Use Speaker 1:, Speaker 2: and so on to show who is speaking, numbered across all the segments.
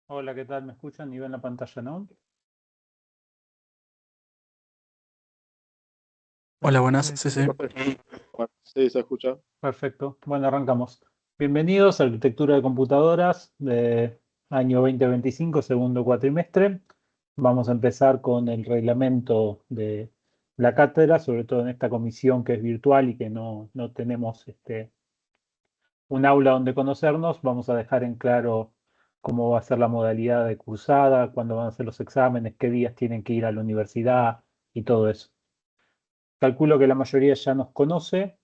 Speaker 1: Hola, ¿qué tal? ¿Me escuchan? ¿Y ven la pantalla, no?
Speaker 2: Hola, buenas. Sí, sí.
Speaker 3: Bueno, sí, se escucha.
Speaker 1: Perfecto. Bueno, arrancamos. Bienvenidos a Arquitectura de Computadoras de año 2025, segundo cuatrimestre. Vamos a empezar con el reglamento de la cátedra, sobre todo en esta comisión que es virtual y que no tenemos un aula donde conocernos. Vamos a dejar en claro cómo va a ser la modalidad de cursada, cuándo van a ser los exámenes, qué días tienen que ir a la universidad y todo eso. Calculo que la mayoría ya nos conoce.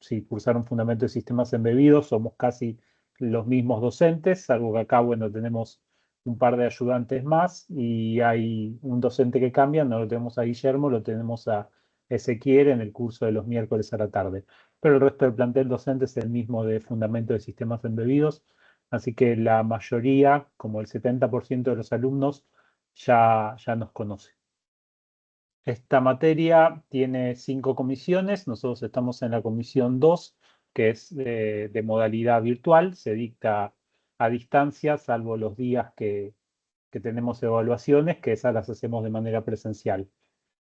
Speaker 1: Si cursaron Fundamento de Sistemas Embebidos, somos casi los mismos docentes, salvo que acá, bueno, tenemos un par de ayudantes más y hay un docente que cambia. No lo tenemos a Guillermo, lo tenemos a Ezequiel en el curso de los miércoles a la tarde. Pero el resto del plantel docente es el mismo de Fundamento de Sistemas Embebidos, así que la mayoría, como el 70% de los alumnos, ya nos conoce. Esta materia tiene 5 comisiones. Nosotros estamos en la comisión 2, que es de modalidad virtual. Se dicta a distancia, salvo los días que tenemos evaluaciones, que esas las hacemos de manera presencial.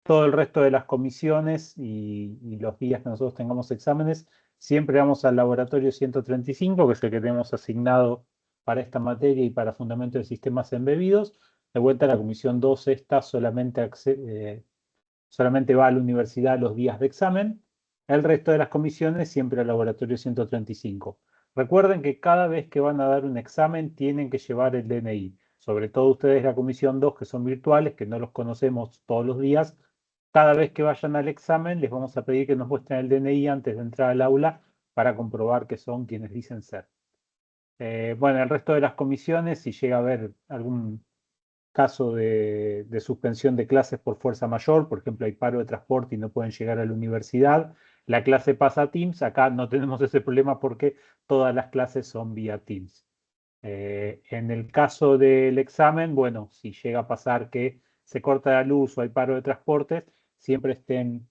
Speaker 1: Todo el resto de las comisiones y los días que nosotros tengamos exámenes, siempre vamos al laboratorio 135, que es el que tenemos asignado para esta materia y para fundamento de sistemas embebidos. De vuelta a la comisión 2, esta solamente va a la universidad los días de examen. El resto de las comisiones siempre al laboratorio 135. Recuerden que cada vez que van a dar un examen tienen que llevar el DNI. Sobre todo ustedes la comisión 2 que son virtuales, que no los conocemos todos los días. Cada vez que vayan al examen les vamos a pedir que nos muestren el DNI antes de entrar al aula para comprobar que son quienes dicen ser. Bueno, el resto de las comisiones, si llega a haber algún caso de suspensión de clases por fuerza mayor, por ejemplo, hay paro de transporte y no pueden llegar a la universidad, la clase pasa a Teams. Acá no tenemos ese problema porque todas las clases son vía Teams. En el caso del examen, bueno, si llega a pasar que se corta la luz o hay paro de transportes, siempre estén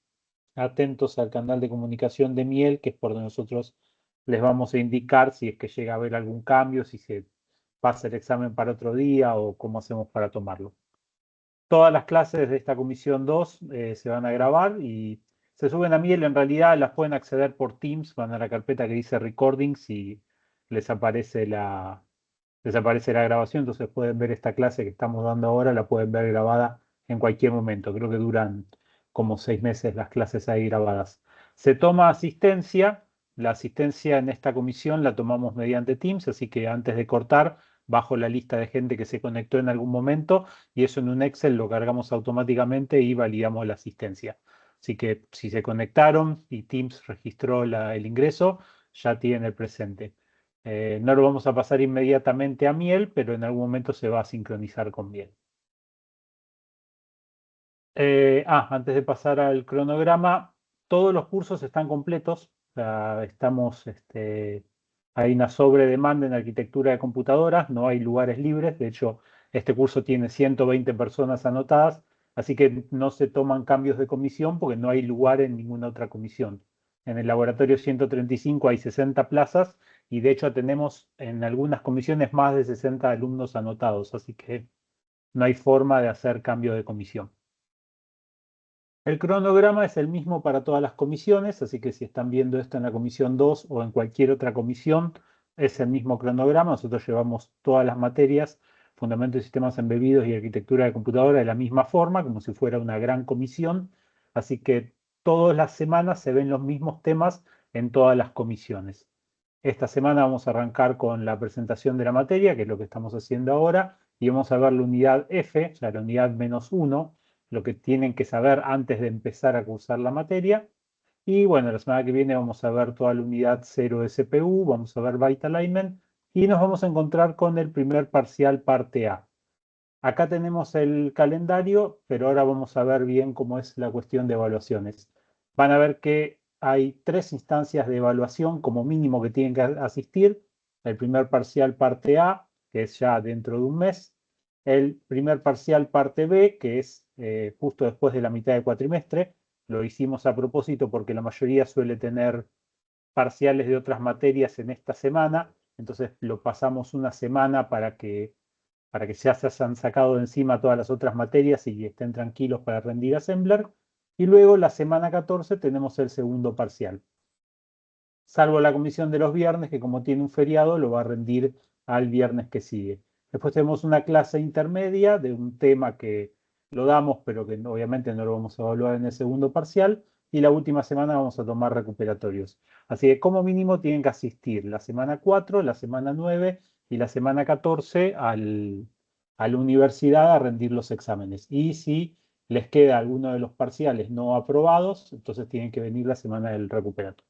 Speaker 1: atentos al canal de comunicación de Miel, que es por donde nosotros les vamos a indicar si es que llega a haber algún cambio, si se pasa el examen para otro día o cómo hacemos para tomarlo. Todas las clases de esta comisión 2 se van a grabar y se suben a Miel. En realidad las pueden acceder por Teams, van a la carpeta que dice Recordings y les aparece les aparece la grabación. Entonces pueden ver esta clase que estamos dando ahora, la pueden ver grabada en cualquier momento. Creo que duran como 6 meses las clases ahí grabadas. Se toma asistencia. La asistencia en esta comisión la tomamos mediante Teams, así que antes de cortar, bajo la lista de gente que se conectó en algún momento y eso en un Excel lo cargamos automáticamente y validamos la asistencia. Así que si se conectaron y Teams registró el ingreso, ya tienen el presente. No lo vamos a pasar inmediatamente a Miel, pero en algún momento se va a sincronizar con Miel. Antes de pasar al cronograma, todos los cursos están completos. O sea, hay una sobredemanda en arquitectura de computadoras, no hay lugares libres. De hecho, este curso tiene 120 personas anotadas, así que no se toman cambios de comisión porque no hay lugar en ninguna otra comisión. En el laboratorio 135 hay 60 plazas y de hecho tenemos en algunas comisiones más de 60 alumnos anotados, así que no hay forma de hacer cambio de comisión. El cronograma es el mismo para todas las comisiones, así que si están viendo esto en la comisión 2 o en cualquier otra comisión, es el mismo cronograma. Nosotros llevamos todas las materias, Fundamentos de Sistemas Embebidos y Arquitectura de Computadora de la misma forma, como si fuera una gran comisión. Así que todas las semanas se ven los mismos temas en todas las comisiones. Esta semana vamos a arrancar con la presentación de la materia, que es lo que estamos haciendo ahora, y vamos a ver la unidad F, o sea, la unidad -1, lo que tienen que saber antes de empezar a cursar la materia. Y bueno, la semana que viene vamos a ver toda la unidad 0 de CPU, vamos a ver Byte Alignment y nos vamos a encontrar con el primer parcial parte A. Acá tenemos el calendario, pero ahora vamos a ver bien cómo es la cuestión de evaluaciones. Van a ver que hay 3 instancias de evaluación como mínimo que tienen que asistir. El primer parcial parte A, que es ya dentro de un mes. El primer parcial parte B, que es justo después de la mitad del cuatrimestre. Lo hicimos a propósito porque la mayoría suele tener parciales de otras materias en esta semana. Entonces lo pasamos una semana para que para que ya se hayan sacado de encima todas las otras materias y estén tranquilos para rendir Assembler. Y luego la semana 14 tenemos el segundo parcial. Salvo la comisión de los viernes, que como tiene un feriado, lo va a rendir al viernes que sigue. Después tenemos una clase intermedia de un tema que lo damos, pero que obviamente no lo vamos a evaluar en el segundo parcial. Y la última semana vamos a tomar recuperatorios. Así que como mínimo tienen que asistir la semana 4, la semana 9 y la semana 14 a la universidad a rendir los exámenes. Y si les queda alguno de los parciales no aprobados, entonces tienen que venir la semana del recuperatorio.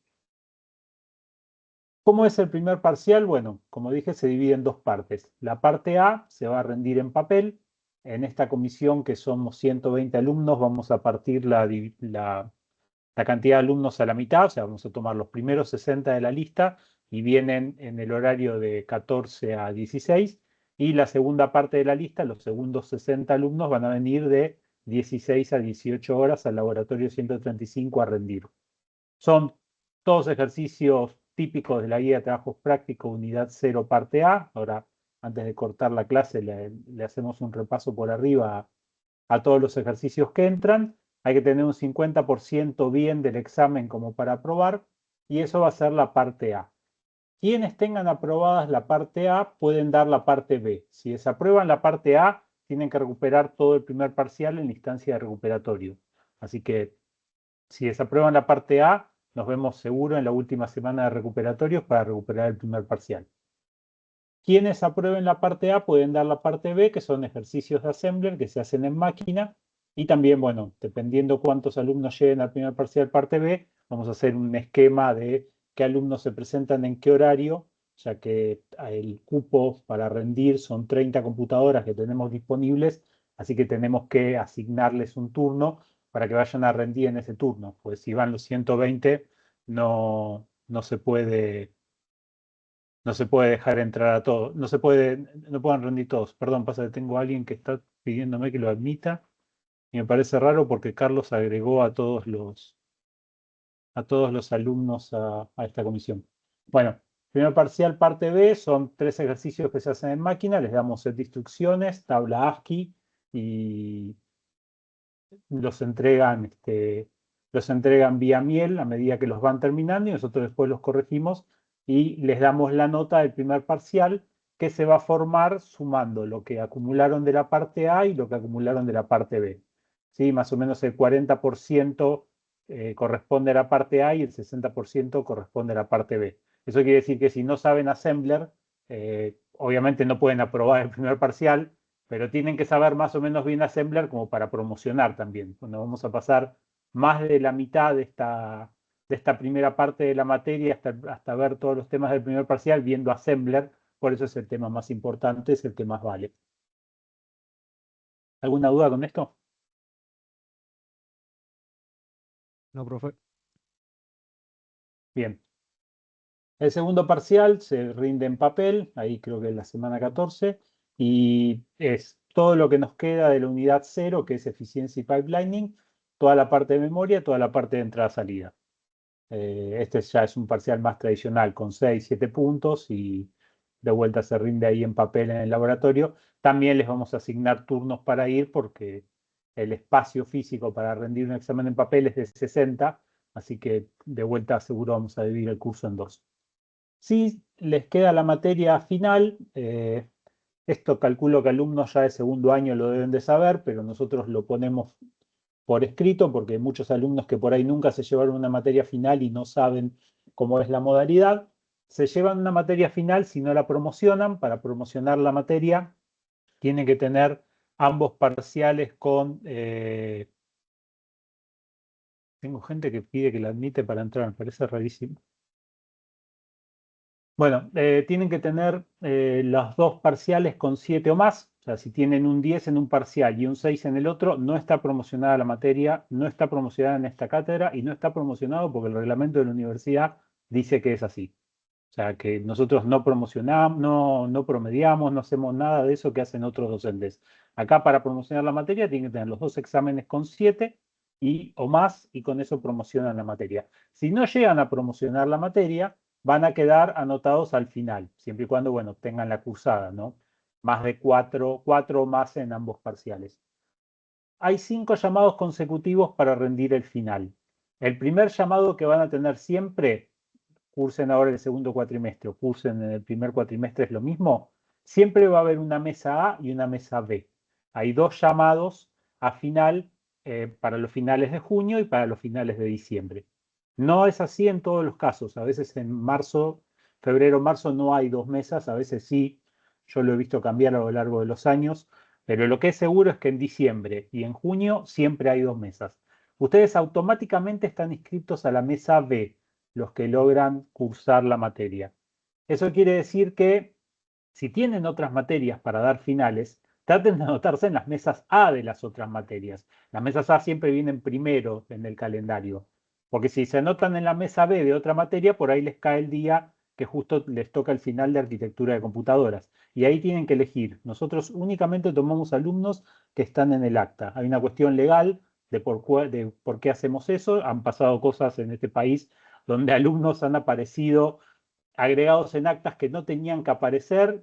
Speaker 1: ¿Cómo es el primer parcial? Bueno, como dije, se divide en dos partes. La parte A se va a rendir en papel. En esta comisión, que somos 120 alumnos, vamos a partir la cantidad de alumnos a la mitad, o sea, vamos a tomar los primeros 60 de la lista y vienen en el horario de 14 a 16, y la segunda parte de la lista, los segundos 60 alumnos, van a venir de 16 a 18 horas al laboratorio 135 a rendir. Son todos ejercicios típicos de la guía de trabajos prácticos, unidad 0, parte A. Ahora, antes de cortar la clase, le hacemos un repaso por arriba a todos los ejercicios que entran. Hay que tener un 50% bien del examen como para aprobar, y eso va a ser la parte A. Quienes tengan aprobadas la parte A pueden dar la parte B. Si desaprueban la parte A, tienen que recuperar todo el primer parcial en la instancia de recuperatorio. Así que si desaprueban la parte A, nos vemos seguro en la última semana de recuperatorios para recuperar el primer parcial. Quienes aprueben la parte A pueden dar la parte B, que son ejercicios de Assembler que se hacen en máquina. Y también, bueno, dependiendo cuántos alumnos lleguen al primer parcial parte B, vamos a hacer un esquema de qué alumnos se presentan en qué horario, ya que el cupo para rendir son 30 computadoras que tenemos disponibles, así que tenemos que asignarles un turno para que vayan a rendir en ese turno. Pues si van los 120, no se puede dejar entrar a todos, no pueden rendir todos. Perdón, pasa que tengo a alguien que está pidiéndome que lo admita y me parece raro porque Carlos agregó a todos los alumnos a esta comisión. Bueno, primer parcial parte B son 3 ejercicios que se hacen en máquina, les damos set de instrucciones, tabla ASCII, y los entregan vía miel a medida que los van terminando, y nosotros después los corregimos y les damos la nota del primer parcial, que se va a formar sumando lo que acumularon de la parte A y lo que acumularon de la parte B. ¿Sí? Más o menos el 40% corresponde a la parte A y el 60% corresponde a la parte B. Eso quiere decir que si no saben Assembler, obviamente no pueden aprobar el primer parcial, pero tienen que saber más o menos bien Assembler como para promocionar también. Cuando vamos a pasar más de la mitad de esta primera parte de la materia hasta ver todos los temas del primer parcial viendo Assembler, por eso es el tema más importante, es el que más vale. ¿Alguna duda con esto?
Speaker 2: No, profe.
Speaker 1: Bien. El segundo parcial se rinde en papel, ahí creo que es la semana 14, y es todo lo que nos queda de la unidad 0, que es eficiencia y pipelining, toda la parte de memoria, toda la parte de entrada-salida. Este ya es un parcial más tradicional, con 6, 7 puntos, y de vuelta se rinde ahí en papel en el laboratorio. También les vamos a asignar turnos para ir, porque el espacio físico para rendir un examen en papel es de 60, así que de vuelta seguro vamos a dividir el curso en 2. Si les queda la materia final, esto calculo que alumnos ya de segundo año lo deben de saber, pero nosotros lo ponemos por escrito porque hay muchos alumnos que por ahí nunca se llevaron una materia final y no saben cómo es la modalidad. Se llevan una materia final si no la promocionan. Para promocionar la materia tienen que tener ambos parciales con... tengo gente que pide que la admite para entrar, me parece rarísimo. Bueno, tienen que tener los dos parciales con 7 o más. O sea, si tienen un 10 en un parcial y un 6 en el otro, no está promocionada la materia, no está promocionada en esta cátedra y no está promocionado porque el reglamento de la universidad dice que es así. O sea, que nosotros no promocionamos, no promediamos, no hacemos nada de eso que hacen otros docentes. Acá, para promocionar la materia tienen que tener los dos exámenes con 7 o más, y con eso promocionan la materia. Si no llegan a promocionar la materia, van a quedar anotados al final, siempre y cuando, bueno, tengan la cursada, ¿no? más de 4 o más en ambos parciales. Hay 5 llamados consecutivos para rendir el final. El primer llamado que van a tener siempre, cursen ahora el segundo cuatrimestre o cursen en el primer cuatrimestre, es lo mismo, siempre va a haber una mesa A y una mesa B. Hay 2 llamados a final para los finales de junio y para los finales de diciembre. No es así en todos los casos. A veces en marzo, febrero, marzo no hay 2 mesas, a veces sí. Yo lo he visto cambiar a lo largo de los años, pero lo que es seguro es que en diciembre y en junio siempre hay 2 mesas. Ustedes automáticamente están inscritos a la mesa B, los que logran cursar la materia. Eso quiere decir que si tienen otras materias para dar finales, traten de anotarse en las mesas A de las otras materias. Las mesas A siempre vienen primero en el calendario, porque si se anotan en la mesa B de otra materia, por ahí les cae el día que justo les toca el final de arquitectura de computadoras. Y ahí tienen que elegir. Nosotros únicamente tomamos alumnos que están en el acta. Hay una cuestión legal de por qué hacemos eso. Han pasado cosas en este país donde alumnos han aparecido agregados en actas que no tenían que aparecer.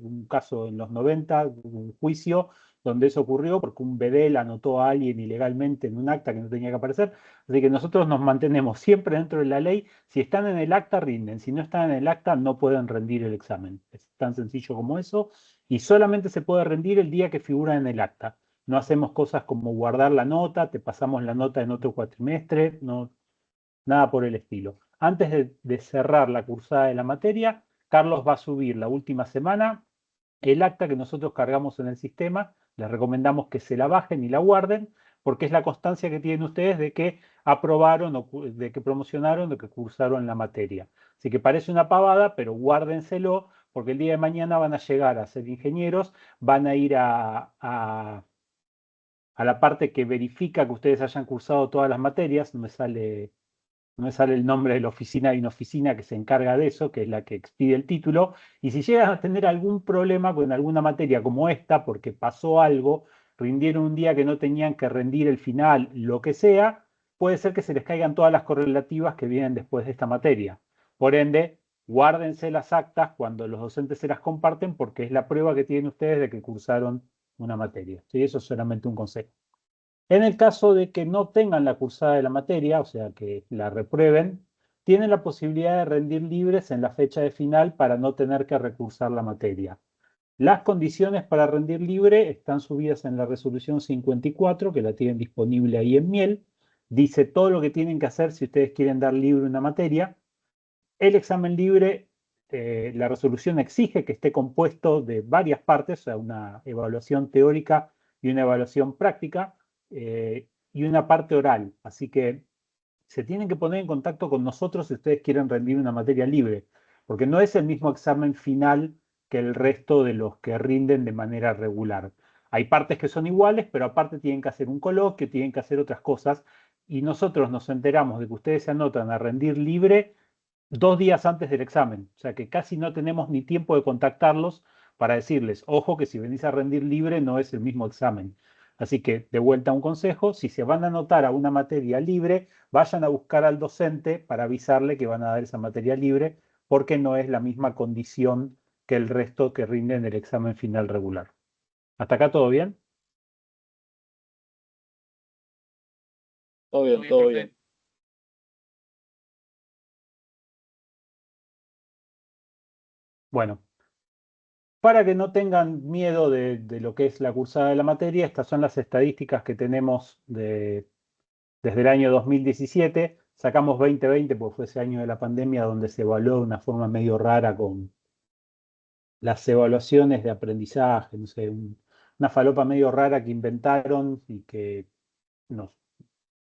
Speaker 1: Un caso en los 90, un juicio donde eso ocurrió porque un bedel anotó a alguien ilegalmente en un acta que no tenía que aparecer. Así que nosotros nos mantenemos siempre dentro de la ley. Si están en el acta, rinden. Si no están en el acta, no pueden rendir el examen. Es tan sencillo como eso. Y solamente se puede rendir el día que figura en el acta. No hacemos cosas como guardar la nota, te pasamos la nota en otro cuatrimestre, no, nada por el estilo. Antes de cerrar la cursada de la materia, Carlos va a subir la última semana el acta que nosotros cargamos en el sistema. Les recomendamos que se la bajen y la guarden, porque es la constancia que tienen ustedes de que aprobaron, o de que promocionaron, de que cursaron la materia. Así que parece una pavada, pero guárdenselo, porque el día de mañana van a llegar a ser ingenieros, van a ir a la parte que verifica que ustedes hayan cursado todas las materias. No me sale el nombre de la oficina, hay una oficina que se encarga de eso, que es la que expide el título, y si llegan a tener algún problema con alguna materia como esta, porque pasó algo, rindieron un día que no tenían que rendir el final, lo que sea, puede ser que se les caigan todas las correlativas que vienen después de esta materia. Por ende, guárdense las actas cuando los docentes se las comparten, porque es la prueba que tienen ustedes de que cursaron una materia. ¿Sí? Eso es solamente un consejo. En el caso de que no tengan la cursada de la materia, o sea, que la reprueben, tienen la posibilidad de rendir libres en la fecha de final para no tener que recursar la materia. Las condiciones para rendir libre están subidas en la resolución 54, que la tienen disponible ahí en Miel. Dice todo lo que tienen que hacer si ustedes quieren dar libre una materia. El examen libre, la resolución exige que esté compuesto de varias partes, o sea, una evaluación teórica y una evaluación práctica, y una parte oral. Así que se tienen que poner en contacto con nosotros si ustedes quieren rendir una materia libre, porque no es el mismo examen final que el resto de los que rinden de manera regular. Hay partes que son iguales, pero aparte tienen que hacer un coloquio, tienen que hacer otras cosas, y nosotros nos enteramos de que ustedes se anotan a rendir libre 2 días antes del examen. O sea que casi no tenemos ni tiempo de contactarlos para decirles, ojo que si venís a rendir libre no es el mismo examen. Así que de vuelta un consejo, si se van a anotar a una materia libre, vayan a buscar al docente para avisarle que van a dar esa materia libre, porque no es la misma condición que el resto que rinden el examen final regular. ¿Hasta acá todo bien?
Speaker 3: Todo bien, todo bien.
Speaker 1: Bueno, para que no tengan miedo de lo que es la cursada de la materia, estas son las estadísticas que tenemos desde el año 2017. Sacamos 2020 porque fue ese año de la pandemia donde se evaluó de una forma medio rara con las evaluaciones de aprendizaje, no sé, una falopa medio rara que inventaron y que nos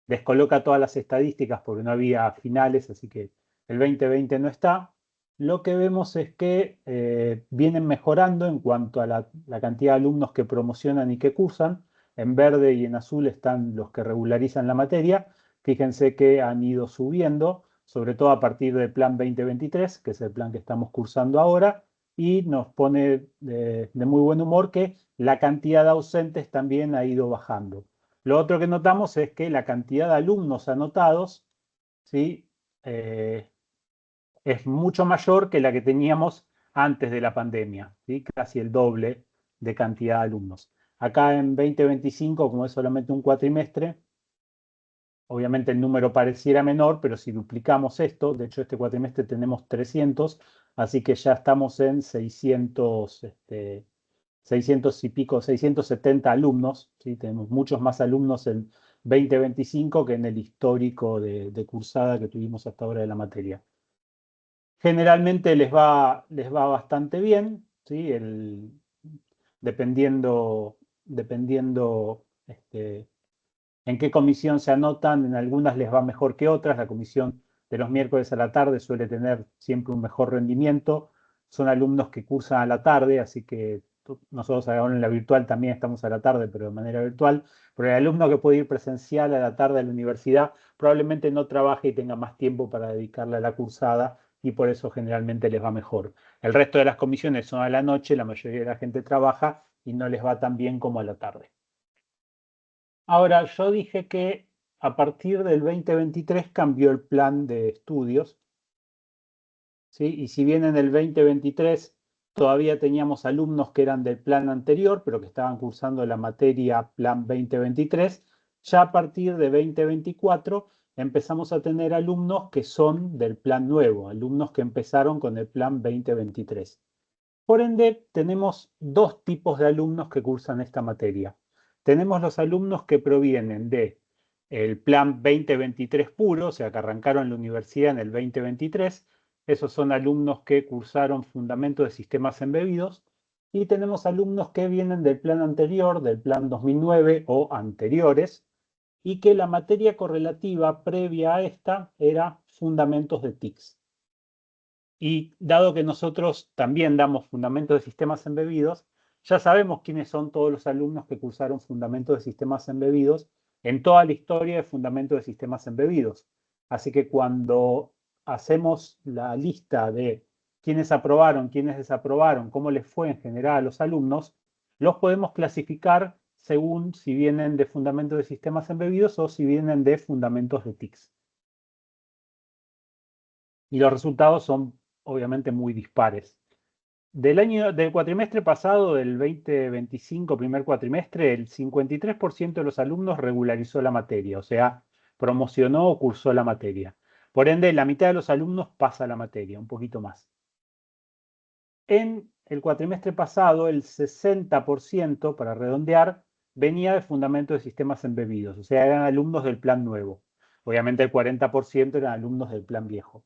Speaker 1: descoloca todas las estadísticas porque no había finales, así que el 2020 no está. Lo que vemos es que vienen mejorando en cuanto a la cantidad de alumnos que promocionan y que cursan. En verde y en azul están los que regularizan la materia. Fíjense que han ido subiendo, sobre todo a partir del plan 2023, que es el plan que estamos cursando ahora, y nos pone de muy buen humor que la cantidad de ausentes también ha ido bajando. Lo otro que notamos es que la cantidad de alumnos anotados, ¿sí? Es mucho mayor que la que teníamos antes de la pandemia, ¿sí? Casi el doble de cantidad de alumnos. Acá en 2025, como es solamente un cuatrimestre, obviamente el número pareciera menor, pero si duplicamos esto, de hecho este cuatrimestre tenemos 300, así que ya estamos en 600, 600 y pico, 670 alumnos, ¿sí? Tenemos muchos más alumnos en 2025 que en el histórico de cursada que tuvimos hasta ahora de la materia. Generalmente les va bastante bien, ¿sí? Dependiendo en qué comisión se anotan, en algunas les va mejor que otras. La comisión de los miércoles a la tarde suele tener siempre un mejor rendimiento. Son alumnos que cursan a la tarde, así que nosotros ahora en la virtual también estamos a la tarde, pero de manera virtual. Pero el alumno que puede ir presencial a la tarde a la universidad probablemente no trabaje y tenga más tiempo para dedicarle a la cursada y por eso generalmente les va mejor. El resto de las comisiones son a la noche, la mayoría de la gente trabaja y no les va tan bien como a la tarde. Ahora, yo dije que a partir del 2023 cambió el plan de estudios, ¿sí? Y si bien en el 2023 todavía teníamos alumnos que eran del plan anterior, pero que estaban cursando la materia Plan 2023, ya a partir de 2024 empezamos a tener alumnos que son del plan nuevo, alumnos que empezaron con el Plan 2023. Por ende, tenemos dos tipos de alumnos que cursan esta materia. Tenemos los alumnos que provienen de el plan 2023 puro, o sea, que arrancaron la universidad en el 2023. Esos son alumnos que cursaron Fundamentos de Sistemas Embebidos. Y tenemos alumnos que vienen del plan anterior, del plan 2009 o anteriores, y que la materia correlativa previa a esta era Fundamentos de TICS. Y dado que nosotros también damos fundamentos de sistemas embebidos, ya sabemos quiénes son todos los alumnos que cursaron fundamentos de sistemas embebidos en toda la historia de fundamentos de sistemas embebidos. Así que cuando hacemos la lista de quiénes aprobaron, quiénes desaprobaron, cómo les fue en general a los alumnos, los podemos clasificar según si vienen de fundamentos de sistemas embebidos o si vienen de fundamentos de TICS. Y los resultados son obviamente muy dispares. Del cuatrimestre pasado, del 2025, primer cuatrimestre, el 53% de los alumnos regularizó la materia, o sea, promocionó o cursó la materia. Por ende, la mitad de los alumnos pasa la materia, un poquito más. En el cuatrimestre pasado, el 60%, para redondear, venía de fundamentos de sistemas embebidos, o sea, eran alumnos del plan nuevo. Obviamente el 40% eran alumnos del plan viejo.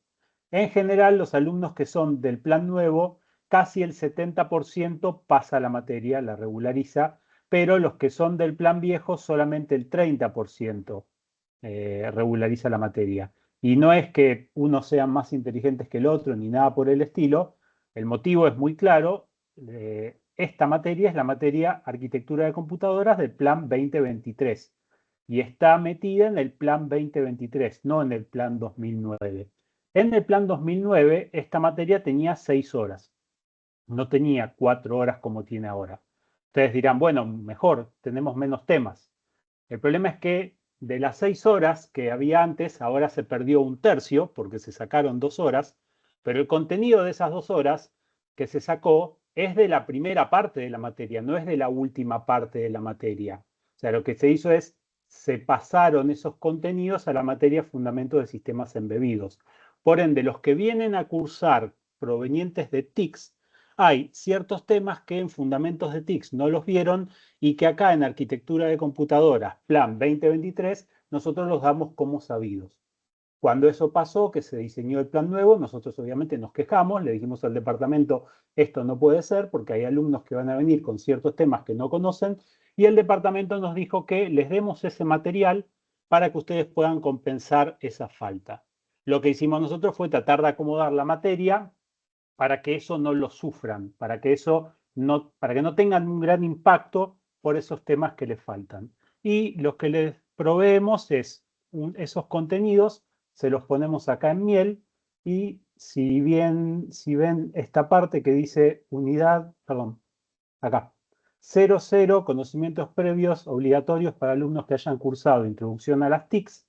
Speaker 1: En general, los alumnos que son del plan nuevo, casi el 70% pasa la materia, la regulariza, pero los que son del plan viejo, solamente el 30% regulariza la materia. Y no es que unos sean más inteligentes que el otro, ni nada por el estilo. El motivo es muy claro. Esta materia es la materia Arquitectura de Computadoras del Plan 2023 y está metida en el Plan 2023, no en el Plan 2009. En el Plan 2009, esta materia tenía 6 horas, no tenía 4 horas como tiene ahora. Ustedes dirán, bueno, mejor, tenemos menos temas. El problema es que de las 6 horas que había antes, ahora se perdió un tercio porque se sacaron 2 horas, pero el contenido de esas 2 horas que se sacó es de la primera parte de la materia, no es de la última parte de la materia. O sea, lo que se hizo es, se pasaron esos contenidos a la materia Fundamentos de Sistemas Embebidos. Por ende, los que vienen a cursar provenientes de TICS, hay ciertos temas que en Fundamentos de TICS no los vieron y que acá en Arquitectura de Computadoras, Plan 2023, nosotros los damos como sabidos. Cuando eso pasó, que se diseñó el plan nuevo, nosotros obviamente nos quejamos, le dijimos al departamento, esto no puede ser porque hay alumnos que van a venir con ciertos temas que no conocen, y el departamento nos dijo que les demos ese material para que ustedes puedan compensar esa falta. Lo que hicimos nosotros fue tratar de acomodar la materia para que eso no lo sufran, para que no tengan un gran impacto por esos temas que les faltan. Y lo que les proveemos es esos contenidos, se los ponemos acá en miel y si ven esta parte que dice acá, 00, conocimientos previos obligatorios para alumnos que hayan cursado Introducción a las TICS,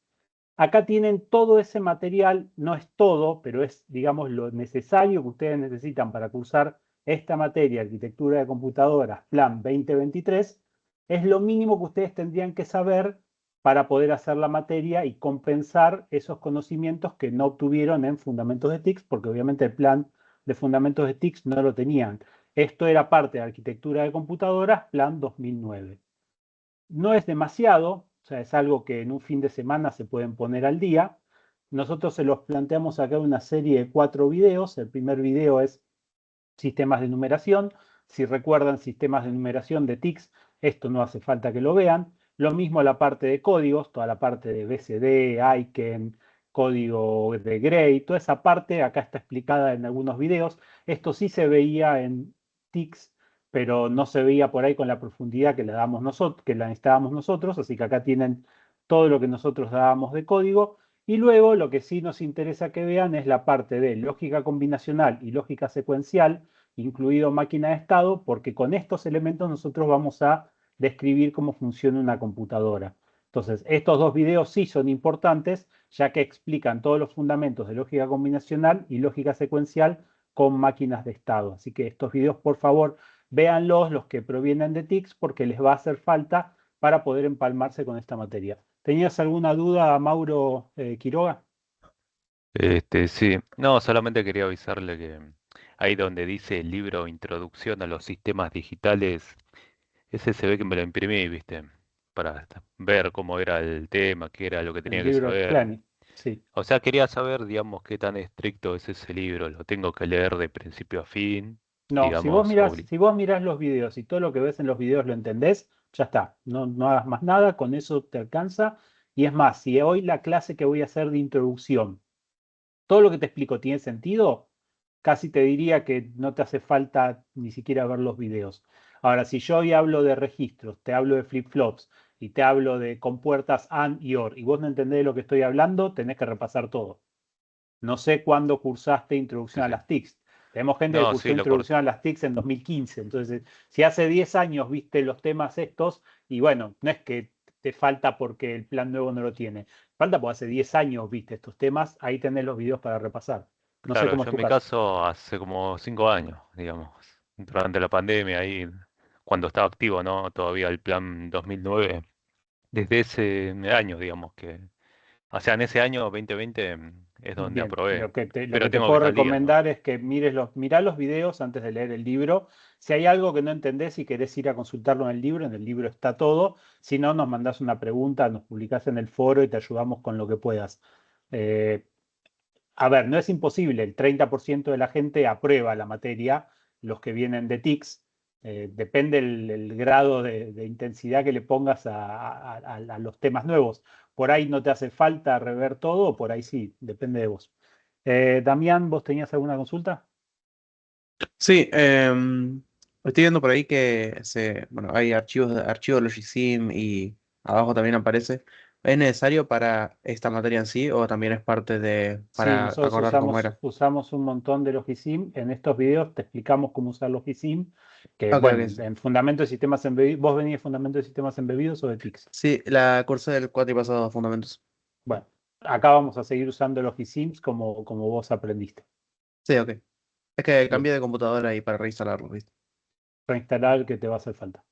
Speaker 1: Acá tienen todo ese material, no es todo, pero es, digamos, lo necesario que ustedes necesitan para cursar esta materia, Arquitectura de Computadoras, Plan 2023, es lo mínimo que ustedes tendrían que saber para poder hacer la materia y compensar esos conocimientos que no obtuvieron en Fundamentos de TICS, porque obviamente el plan de Fundamentos de TICS no lo tenían. Esto era parte de Arquitectura de Computadoras, Plan 2009. No es demasiado, o sea, es algo que en un fin de semana se pueden poner al día. Nosotros se los planteamos acá en una serie de 4 videos. El primer video es sistemas de numeración. Si recuerdan sistemas de numeración de TICS, esto no hace falta que lo vean. Lo mismo la parte de códigos, toda la parte de BCD, Aiken, código de Gray, toda esa parte acá está explicada en algunos videos. Esto sí se veía en TICS, pero no se veía por ahí con la profundidad que que la necesitábamos nosotros, así que acá tienen todo lo que nosotros dábamos de código. Y luego lo que sí nos interesa que vean es la parte de lógica combinacional y lógica secuencial, incluido máquina de estado, porque con estos elementos nosotros vamos a describir cómo funciona una computadora. Entonces, estos dos videos sí son importantes, ya que explican todos los fundamentos de lógica combinacional y lógica secuencial con máquinas de estado. Así que estos videos, por favor, véanlos, los que provienen de TICS, porque les va a hacer falta para poder empalmarse con esta materia. ¿Tenías alguna duda, Mauro Quiroga?
Speaker 4: Sí, no, solamente quería avisarle que ahí donde dice el libro Introducción a los Sistemas Digitales, ese se ve que me lo imprimí, ¿viste? Para ver cómo era el tema, qué era lo que
Speaker 1: El
Speaker 4: tenía que
Speaker 1: libro
Speaker 4: saber.
Speaker 1: Explani. Sí.
Speaker 4: O sea, quería saber, digamos, qué tan estricto es ese libro. ¿Lo tengo que leer de principio a fin?
Speaker 1: No,
Speaker 4: Digamos,
Speaker 1: si vos mirás los videos y todo lo que ves en los videos lo entendés, ya está. No, no hagas más nada, con eso te alcanza. Y es más, si hoy la clase que voy a hacer de introducción, todo lo que te explico tiene sentido, casi te diría que no te hace falta ni siquiera ver los videos. Ahora, si yo hoy hablo de registros, te hablo de flip-flops y te hablo de compuertas AND y OR, y vos no entendés de lo que estoy hablando, tenés que repasar todo. No sé cuándo cursaste
Speaker 4: sí,
Speaker 1: Introducción a
Speaker 4: sí.
Speaker 1: las TICs. Tenemos gente que
Speaker 4: No,
Speaker 1: cursó
Speaker 4: sí, lo corté.
Speaker 1: Introducción a las TICs en 2015. Entonces, si hace 10 años viste los temas estos, y bueno, no es que te falta porque el plan nuevo no lo tiene. Falta porque hace 10 años viste estos temas, ahí tenés los videos para repasar. No sé
Speaker 4: Claro,
Speaker 1: cómo es
Speaker 4: yo en
Speaker 1: tu
Speaker 4: mi
Speaker 1: caso.
Speaker 4: caso hace como 5 años, digamos, durante la pandemia, ahí cuando estaba activo, ¿no? Todavía el plan 2009. Desde ese año, digamos que, o sea, en ese año 2020 es donde
Speaker 1: Bien,
Speaker 4: aprobé,
Speaker 1: lo que
Speaker 4: pero
Speaker 1: te
Speaker 4: tengo que
Speaker 1: puedo
Speaker 4: estar al día, ¿no?
Speaker 1: recomendar es que mirá los videos antes de leer el libro. Si hay algo que no entendés y querés ir a consultarlo en el libro está todo. Si no, nos mandás una pregunta, nos publicás en el foro y te ayudamos con lo que puedas. Eh, a ver, no es imposible, el 30% de la gente aprueba la materia, los que vienen de TICS. Depende el grado de intensidad que le pongas a los temas nuevos. Por ahí no te hace falta rever todo, por ahí sí, depende de vos. Damián, ¿vos tenías alguna consulta?
Speaker 5: Sí, estoy viendo por ahí que bueno, hay archivos Logisim y abajo también aparece. ¿Es necesario para esta materia en sí o también es parte
Speaker 1: Sí,
Speaker 5: para
Speaker 1: nosotros
Speaker 5: acordar cómo era?
Speaker 1: usamos un montón de Logisim. En estos videos te explicamos cómo usar Logisim, que
Speaker 5: Ok,
Speaker 1: bueno,
Speaker 5: ok.
Speaker 1: en Fundamento de Sistemas Embebidos, ¿vos venís de Fundamento de Sistemas Embebidos o de TICS?
Speaker 5: Sí, la cursé del pasado Fundamentos.
Speaker 1: Bueno, acá vamos a seguir usando los eSIMs como vos aprendiste.
Speaker 5: Sí, ok. Es que
Speaker 1: Bien,
Speaker 5: cambié de computadora y para reinstalarlo, ¿viste?
Speaker 1: reinstalar que te va a hacer falta.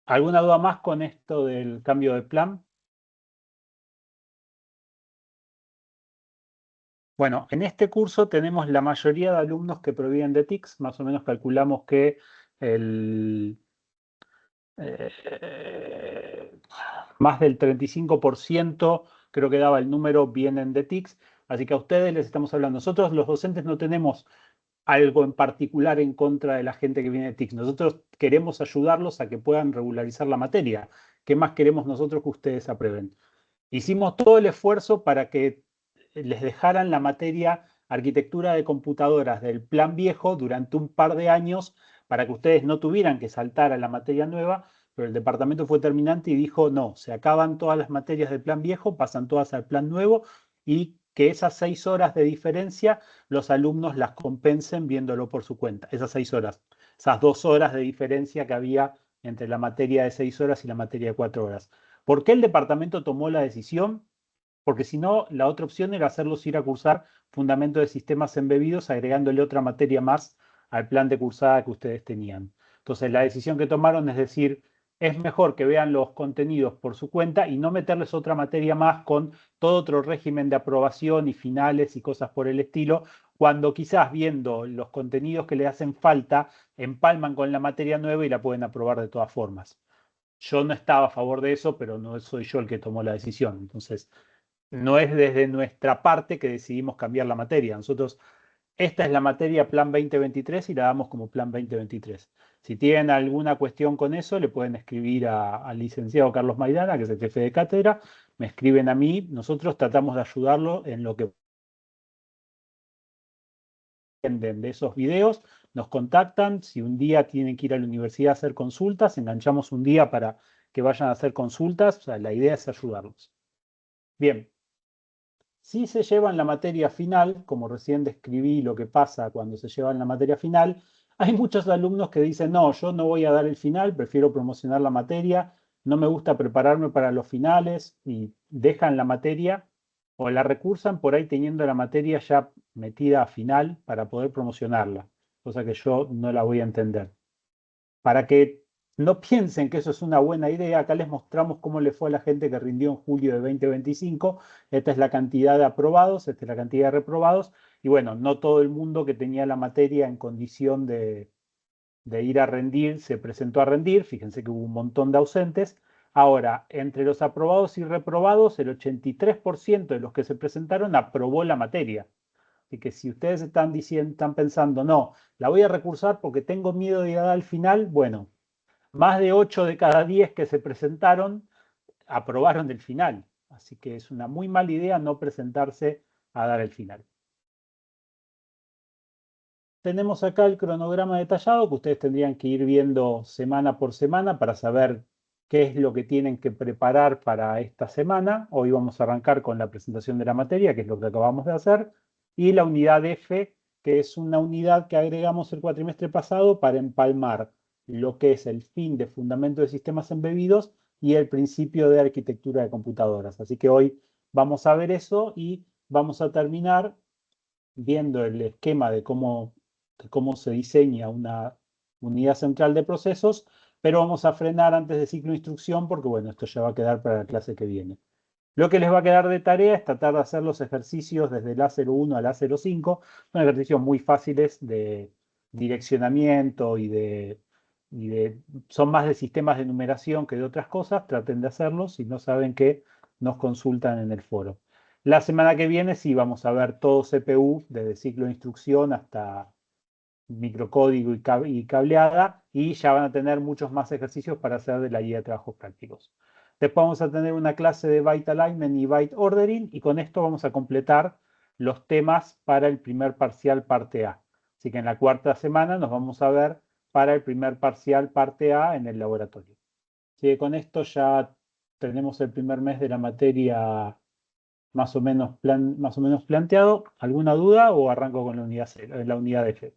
Speaker 1: ¿Alguna duda más con esto del cambio de plan? Bueno, en este curso tenemos la mayoría de alumnos que provienen de TICS, más o menos calculamos que el, eh, más del 35%, creo que daba el número, vienen de TICS, así que a ustedes les estamos hablando. Nosotros los docentes no tenemos algo en particular en contra de la gente que viene de TICS. Nosotros queremos ayudarlos a que puedan regularizar la materia. ¿Qué más queremos nosotros que ustedes aprueben? Hicimos todo el esfuerzo para que les dejaran la materia arquitectura de computadoras del plan viejo durante un par de años para que ustedes no tuvieran que saltar a la materia nueva, pero el departamento fue terminante y dijo, no, se acaban todas las materias del plan viejo, pasan todas al plan nuevo y que esas 6 horas de diferencia los alumnos las compensen viéndolo por su cuenta, esas 6 horas, esas 2 horas de diferencia que había entre la materia de 6 horas y la materia de 4 horas. ¿Por qué el departamento tomó la decisión? porque si no, la otra opción era hacerlos ir a cursar Fundamento de Sistemas Embebidos, agregándole otra materia más al plan de cursada que ustedes tenían. Entonces, la decisión que tomaron es decir, es mejor que vean los contenidos por su cuenta y no meterles otra materia más con todo otro régimen de aprobación y finales y cosas por el estilo, cuando quizás viendo los contenidos que le hacen falta, empalman con la materia nueva y la pueden aprobar de todas formas. Yo no estaba a favor de eso, pero no soy yo el que tomó la decisión. Entonces, no es desde nuestra parte que decidimos cambiar la materia. Nosotros, esta es la materia Plan 2023 y la damos como Plan 2023. Si tienen alguna cuestión con eso, le pueden escribir al licenciado Carlos Maidana, que es el jefe de cátedra, me escriben a mí, nosotros tratamos de ayudarlo en lo que de esos videos, nos contactan, si un día tienen que ir a la universidad a hacer consultas, enganchamos un día para que vayan a hacer consultas, o sea, la idea es ayudarlos. Bien, si se llevan la materia final, como recién describí lo que pasa cuando se llevan la materia final, hay muchos alumnos que dicen, no, yo no voy a dar el final, prefiero promocionar la materia, no me gusta prepararme para los finales y dejan la materia o la recursan por ahí teniendo la materia ya metida a final para poder promocionarla, cosa que yo no la voy a entender. Para que no piensen que eso es una buena idea, acá les mostramos cómo le fue a la gente que rindió en julio de 2025. Esta es la cantidad de aprobados, esta es la cantidad de reprobados, y bueno, no todo el mundo que tenía la materia en condición de ir a rendir se presentó a rendir, fíjense que hubo un montón de ausentes. Ahora, entre los aprobados y reprobados, el 83% de los que se presentaron aprobó la materia. Así que si ustedes están pensando, no, la voy a recursar porque tengo miedo de ir a dar al final, bueno, más de 8 de cada 10 que se presentaron aprobaron el final. Así que es una muy mala idea no presentarse a dar el final. Tenemos acá el cronograma detallado que ustedes tendrían que ir viendo semana por semana para saber qué es lo que tienen que preparar para esta semana. Hoy vamos a arrancar con la presentación de la materia, que es lo que acabamos de hacer, y la unidad F, que es una unidad que agregamos el cuatrimestre pasado para empalmar lo que es el fin de Fundamento de Sistemas Embebidos y el principio de arquitectura de computadoras. Así que hoy vamos a ver eso y vamos a terminar viendo el esquema de cómo se diseña una unidad central de procesos, pero vamos a frenar antes de ciclo de instrucción porque, bueno, esto ya va a quedar para la clase que viene. Lo que les va a quedar de tarea es tratar de hacer los ejercicios desde el A01 al A05. Son ejercicios muy fáciles de direccionamiento son más de sistemas de numeración que de otras cosas. Traten de hacerlos. Si no saben qué, nos consultan en el foro. La semana que viene sí vamos a ver todo CPU, desde ciclo de instrucción hasta microcódigo y cableada, y ya van a tener muchos más ejercicios para hacer de la guía de trabajos prácticos. Después vamos a tener una clase de byte alignment y byte ordering, y con esto vamos a completar los temas para el primer parcial parte A. Así que en la cuarta semana nos vamos a ver para el primer parcial parte A en el laboratorio. Así que con esto ya tenemos el primer mes de la materia más o menos planteado. ¿Alguna duda o arranco con la unidad F?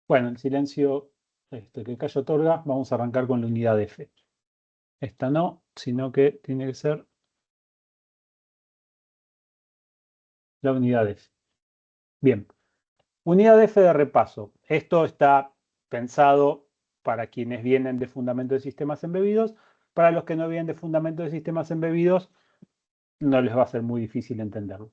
Speaker 1: Bueno, el silencio que Cayo otorga, vamos a arrancar con la unidad F. Esta no, sino que tiene que ser la unidad F. Bien, unidad F de repaso. Esto está pensado para quienes vienen de Fundamento de Sistemas Embebidos. Para los que no vienen de Fundamento de Sistemas Embebidos, no les va a ser muy difícil entenderlo.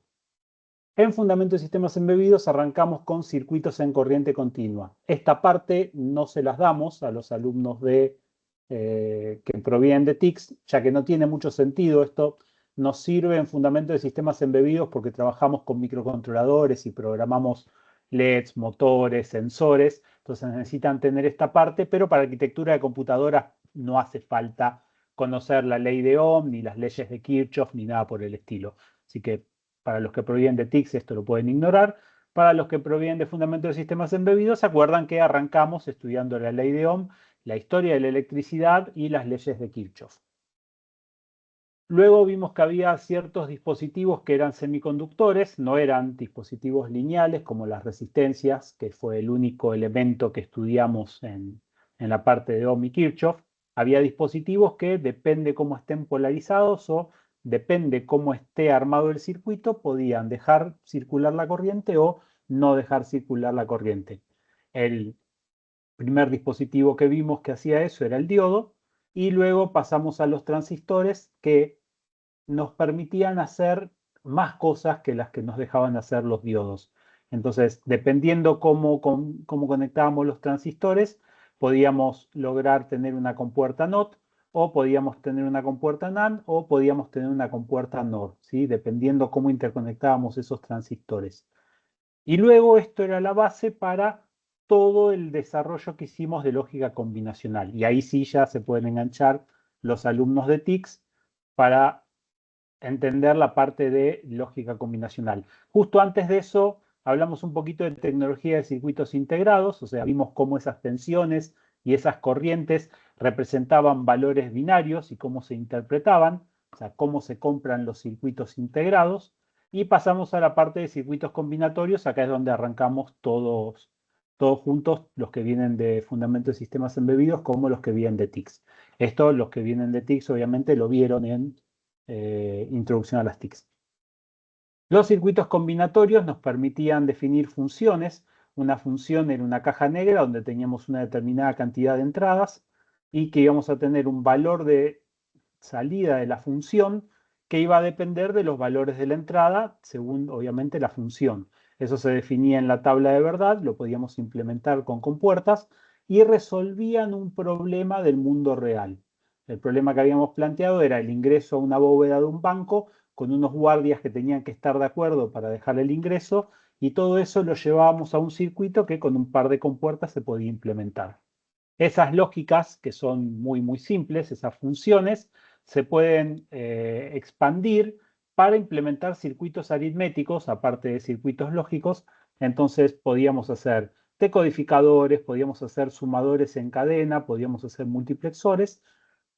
Speaker 1: En Fundamento de Sistemas Embebidos arrancamos con circuitos en corriente continua. Esta parte no se las damos a los alumnos que provienen de TICS, ya que no tiene mucho sentido. Esto nos sirve en Fundamento de Sistemas Embebidos porque trabajamos con microcontroladores y programamos LEDs, motores, sensores. Entonces necesitan tener esta parte, pero para arquitectura de computadoras no hace falta conocer la ley de Ohm, ni las leyes de Kirchhoff, ni nada por el estilo. Así que para los que provienen de TICS esto lo pueden ignorar. Para los que provienen de Fundamento de Sistemas Embebidos, ¿se acuerdan que arrancamos estudiando la ley de Ohm, la historia de la electricidad y las leyes de Kirchhoff? Luego vimos que había ciertos dispositivos que eran semiconductores, no eran dispositivos lineales como las resistencias, que fue el único elemento que estudiamos en la parte de Ohm y Kirchhoff. Había dispositivos que, depende cómo estén polarizados o depende cómo esté armado el circuito, podían dejar circular la corriente o no dejar circular la corriente. El primer dispositivo que vimos que hacía eso era el diodo, y luego pasamos a los transistores que nos permitían hacer más cosas que las que nos dejaban hacer los diodos. Entonces, dependiendo cómo conectábamos los transistores, podíamos lograr tener una compuerta NOT, o podíamos tener una compuerta NAND, o podíamos tener una compuerta NOR, ¿sí? Dependiendo cómo interconectábamos esos transistores. Y luego esto era la base para todo el desarrollo que hicimos de lógica combinacional. Y ahí sí ya se pueden enganchar los alumnos de TICS para entender la parte de lógica combinacional. Justo antes de eso, hablamos un poquito de tecnología de circuitos integrados, o sea, vimos cómo esas tensiones y esas corrientes representaban valores binarios y cómo se interpretaban, o sea, cómo se compran los circuitos integrados, y pasamos a la parte de circuitos combinatorios. Acá es donde arrancamos todos juntos, los que vienen de Fundamentos de Sistemas Embebidos como los que vienen de TICS. Esto, los que vienen de TICS, obviamente lo vieron en Introducción a las TICS. Los circuitos combinatorios nos permitían definir funciones. Una función era una caja negra donde teníamos una determinada cantidad de entradas y que íbamos a tener un valor de salida de la función que iba a depender de los valores de la entrada según, obviamente, la función. Eso se definía en la tabla de verdad, lo podíamos implementar con compuertas y resolvían un problema del mundo real. El problema que habíamos planteado era el ingreso a una bóveda de un banco con unos guardias que tenían que estar de acuerdo para dejar el ingreso, y todo eso lo llevábamos a un circuito que con un par de compuertas se podía implementar. Esas lógicas, que son muy simples, esas funciones, se pueden expandir para implementar circuitos aritméticos, aparte de circuitos lógicos. Entonces podíamos hacer decodificadores, podíamos hacer sumadores en cadena, podíamos hacer multiplexores.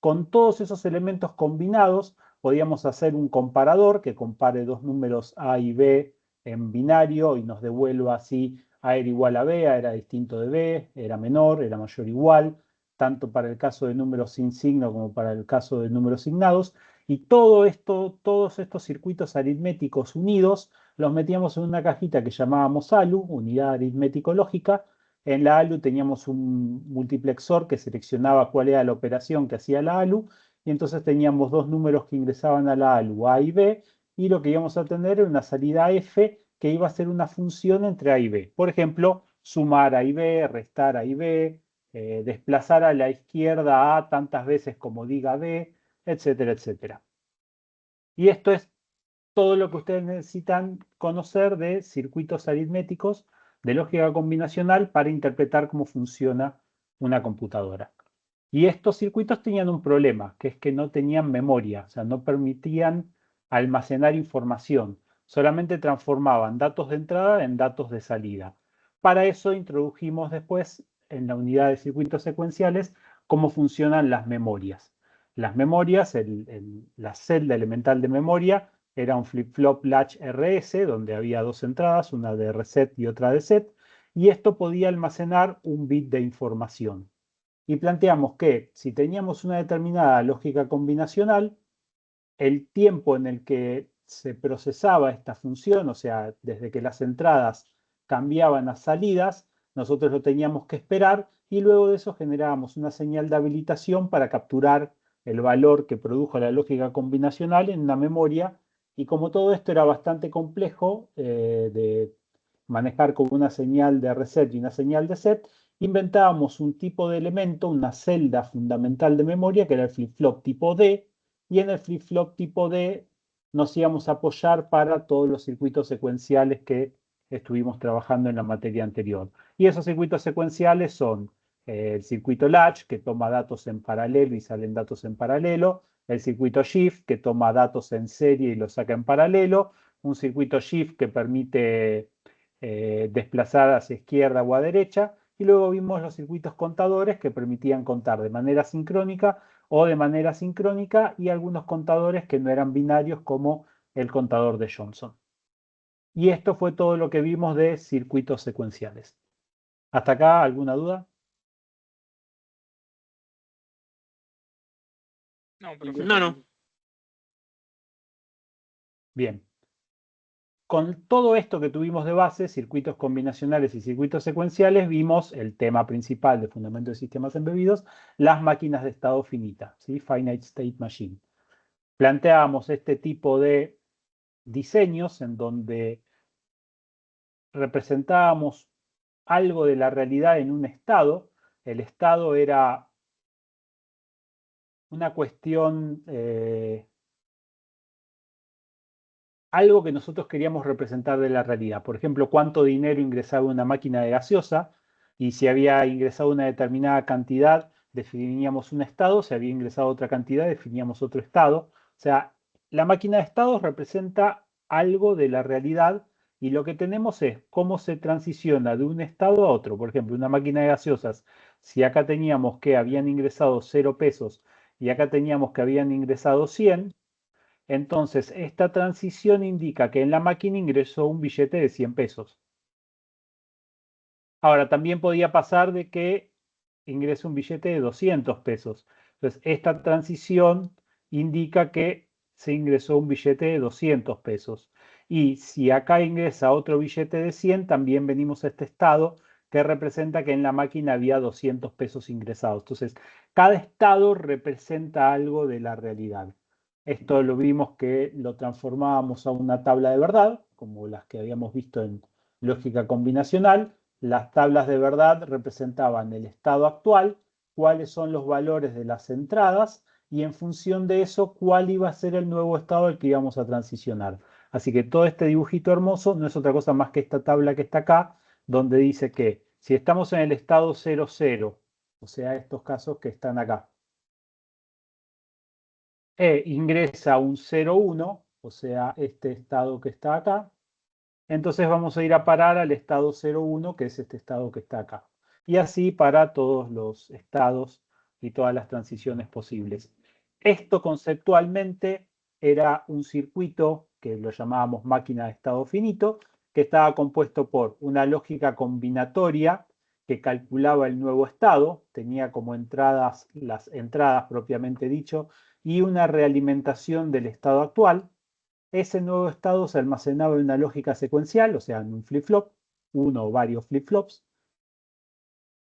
Speaker 1: Con todos esos elementos combinados, podíamos hacer un comparador que compare dos números A y B en binario y nos devuelva así: A era igual a B, A era distinto de B, era menor, era mayor o igual, tanto para el caso de números sin signo como para el caso de números signados. Y todo esto, todos estos circuitos aritméticos unidos, los metíamos en una cajita que llamábamos ALU, unidad aritmético-lógica. En la ALU teníamos un multiplexor que seleccionaba cuál era la operación que hacía la ALU, y entonces teníamos dos números que ingresaban a la ALU, A y B, y lo que íbamos a tener era una salida F que iba a ser una función entre A y B. Por ejemplo, sumar A y B, restar A y B, desplazar a la izquierda A tantas veces como diga B, etcétera, etcétera. Y esto es todo lo que ustedes necesitan conocer de circuitos aritméticos de lógica combinacional para interpretar cómo funciona una computadora. Y estos circuitos tenían un problema, que es que no tenían memoria, o sea, no permitían almacenar información, solamente transformaban datos de entrada en datos de salida. Para eso introdujimos después, en la unidad de circuitos secuenciales, cómo funcionan las memorias. Las memorias, la celda elemental de memoria, era un flip-flop latch RS, donde había dos entradas, una de reset y otra de set, y esto podía almacenar un bit de información. Y planteamos que si teníamos una determinada lógica combinacional, el tiempo en el que se procesaba esta función, o sea, desde que las entradas cambiaban a salidas, nosotros lo teníamos que esperar, y luego de eso generábamos una señal de habilitación para capturar el valor que produjo la lógica combinacional en una memoria. Y como todo esto era bastante complejo de manejar con una señal de reset y una señal de set, inventábamos un tipo de elemento, una celda fundamental de memoria, que era el flip-flop tipo D, y en el flip-flop tipo D nos íbamos a apoyar para todos los circuitos secuenciales que estuvimos trabajando en la materia anterior. Y esos circuitos secuenciales son el circuito latch, que toma datos en paralelo y salen datos en paralelo; el circuito shift, que toma datos en serie y los saca en paralelo; un circuito shift que permite desplazar hacia izquierda o a derecha; y luego vimos los circuitos contadores, que permitían contar de manera sincrónica o de manera asincrónica, y algunos contadores que no eran binarios, como el contador de Johnson. Y esto fue todo lo que vimos de circuitos secuenciales. ¿Hasta acá alguna duda?
Speaker 5: No.
Speaker 1: Bien. Con todo esto que tuvimos de base, circuitos combinacionales y circuitos secuenciales, vimos el tema principal de Fundamento de Sistemas Embebidos, las máquinas de estado finita, ¿sí? Finite State Machine. Planteábamos este tipo de diseños en donde representábamos algo de la realidad en un estado. El estado era una cuestión, algo que nosotros queríamos representar de la realidad. Por ejemplo, cuánto dinero ingresaba una máquina de gaseosa, y si había ingresado una determinada cantidad, definíamos un estado; si había ingresado otra cantidad, definíamos otro estado. O sea, la máquina de estados representa algo de la realidad, y lo que tenemos es cómo se transiciona de un estado a otro. Por ejemplo, una máquina de gaseosas, si acá teníamos que habían ingresado 0 pesos y acá teníamos que habían ingresado 100, entonces esta transición indica que en la máquina ingresó un billete de 100 pesos. Ahora, también podía pasar de que ingrese un billete de 200 pesos. Entonces, esta transición indica que se ingresó un billete de 200 pesos. Y si acá ingresa otro billete de 100, también venimos a este estado que representa que en la máquina había 200 pesos ingresados. Entonces, cada estado representa algo de la realidad. Esto lo vimos que lo transformábamos a una tabla de verdad, como las que habíamos visto en lógica combinacional. Las tablas de verdad representaban el estado actual, cuáles son los valores de las entradas, y en función de eso, cuál iba a ser el nuevo estado al que íbamos a transicionar. Así que todo este dibujito hermoso no es otra cosa más que esta tabla que está acá, donde dice que si estamos en el estado 00, o sea, estos casos que están acá, ingresa un 01, o sea, este estado que está acá, entonces vamos a ir a parar al estado 01, que es este estado que está acá. Y así para todos los estados y todas las transiciones posibles. Esto conceptualmente era un circuito que lo llamábamos máquina de estado finito, que estaba compuesto por una lógica combinatoria que calculaba el nuevo estado, tenía como entradas las entradas propiamente dicho, y una realimentación del estado actual. Ese nuevo estado se almacenaba en una lógica secuencial, o sea, en un flip-flop, uno o varios flip-flops,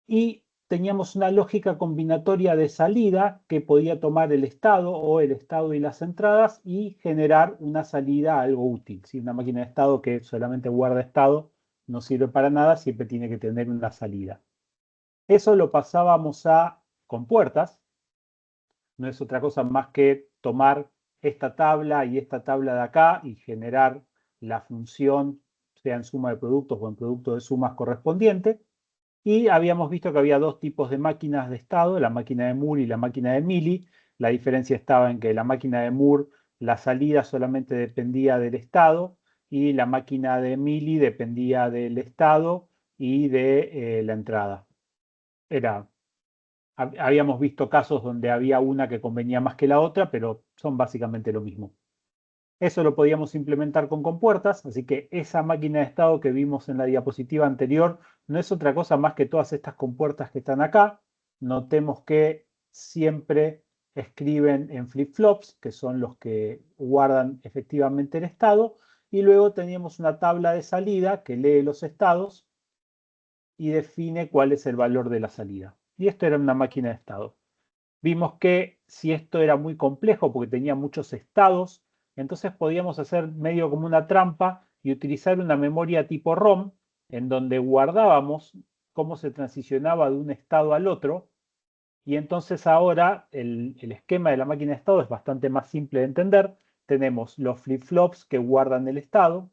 Speaker 1: y teníamos una lógica combinatoria de salida que podía tomar el estado o el estado y las entradas y generar una salida algo útil. ¿Sí? Una máquina de estado que solamente guarda estado no sirve para nada, siempre tiene que tener una salida. Eso lo pasábamos a compuertas. No es otra cosa más que tomar esta tabla y esta tabla de acá y generar la función, sea en suma de productos o en producto de sumas correspondiente. Y habíamos visto que había dos tipos de máquinas de estado, la máquina de Moore y la máquina de Mealy. La diferencia estaba en que la máquina de Moore, la salida solamente dependía del estado, y la máquina de Mealy dependía del estado y de la entrada. Habíamos visto casos donde había una que convenía más que la otra, pero son básicamente lo mismo. Eso lo podíamos implementar con compuertas, así que esa máquina de estado que vimos en la diapositiva anterior no es otra cosa más que todas estas compuertas que están acá. Notemos que siempre escriben en flip-flops, que son los que guardan efectivamente el estado, y luego teníamos una tabla de salida que lee los estados y define cuál es el valor de la salida. Y esto era una máquina de estado. Vimos que si esto era muy complejo porque tenía muchos estados, entonces podíamos hacer medio como una trampa y utilizar una memoria tipo ROM, en donde guardábamos cómo se transicionaba de un estado al otro. Y entonces ahora el esquema de la máquina de estado es bastante más simple de entender. Tenemos los flip-flops que guardan el estado.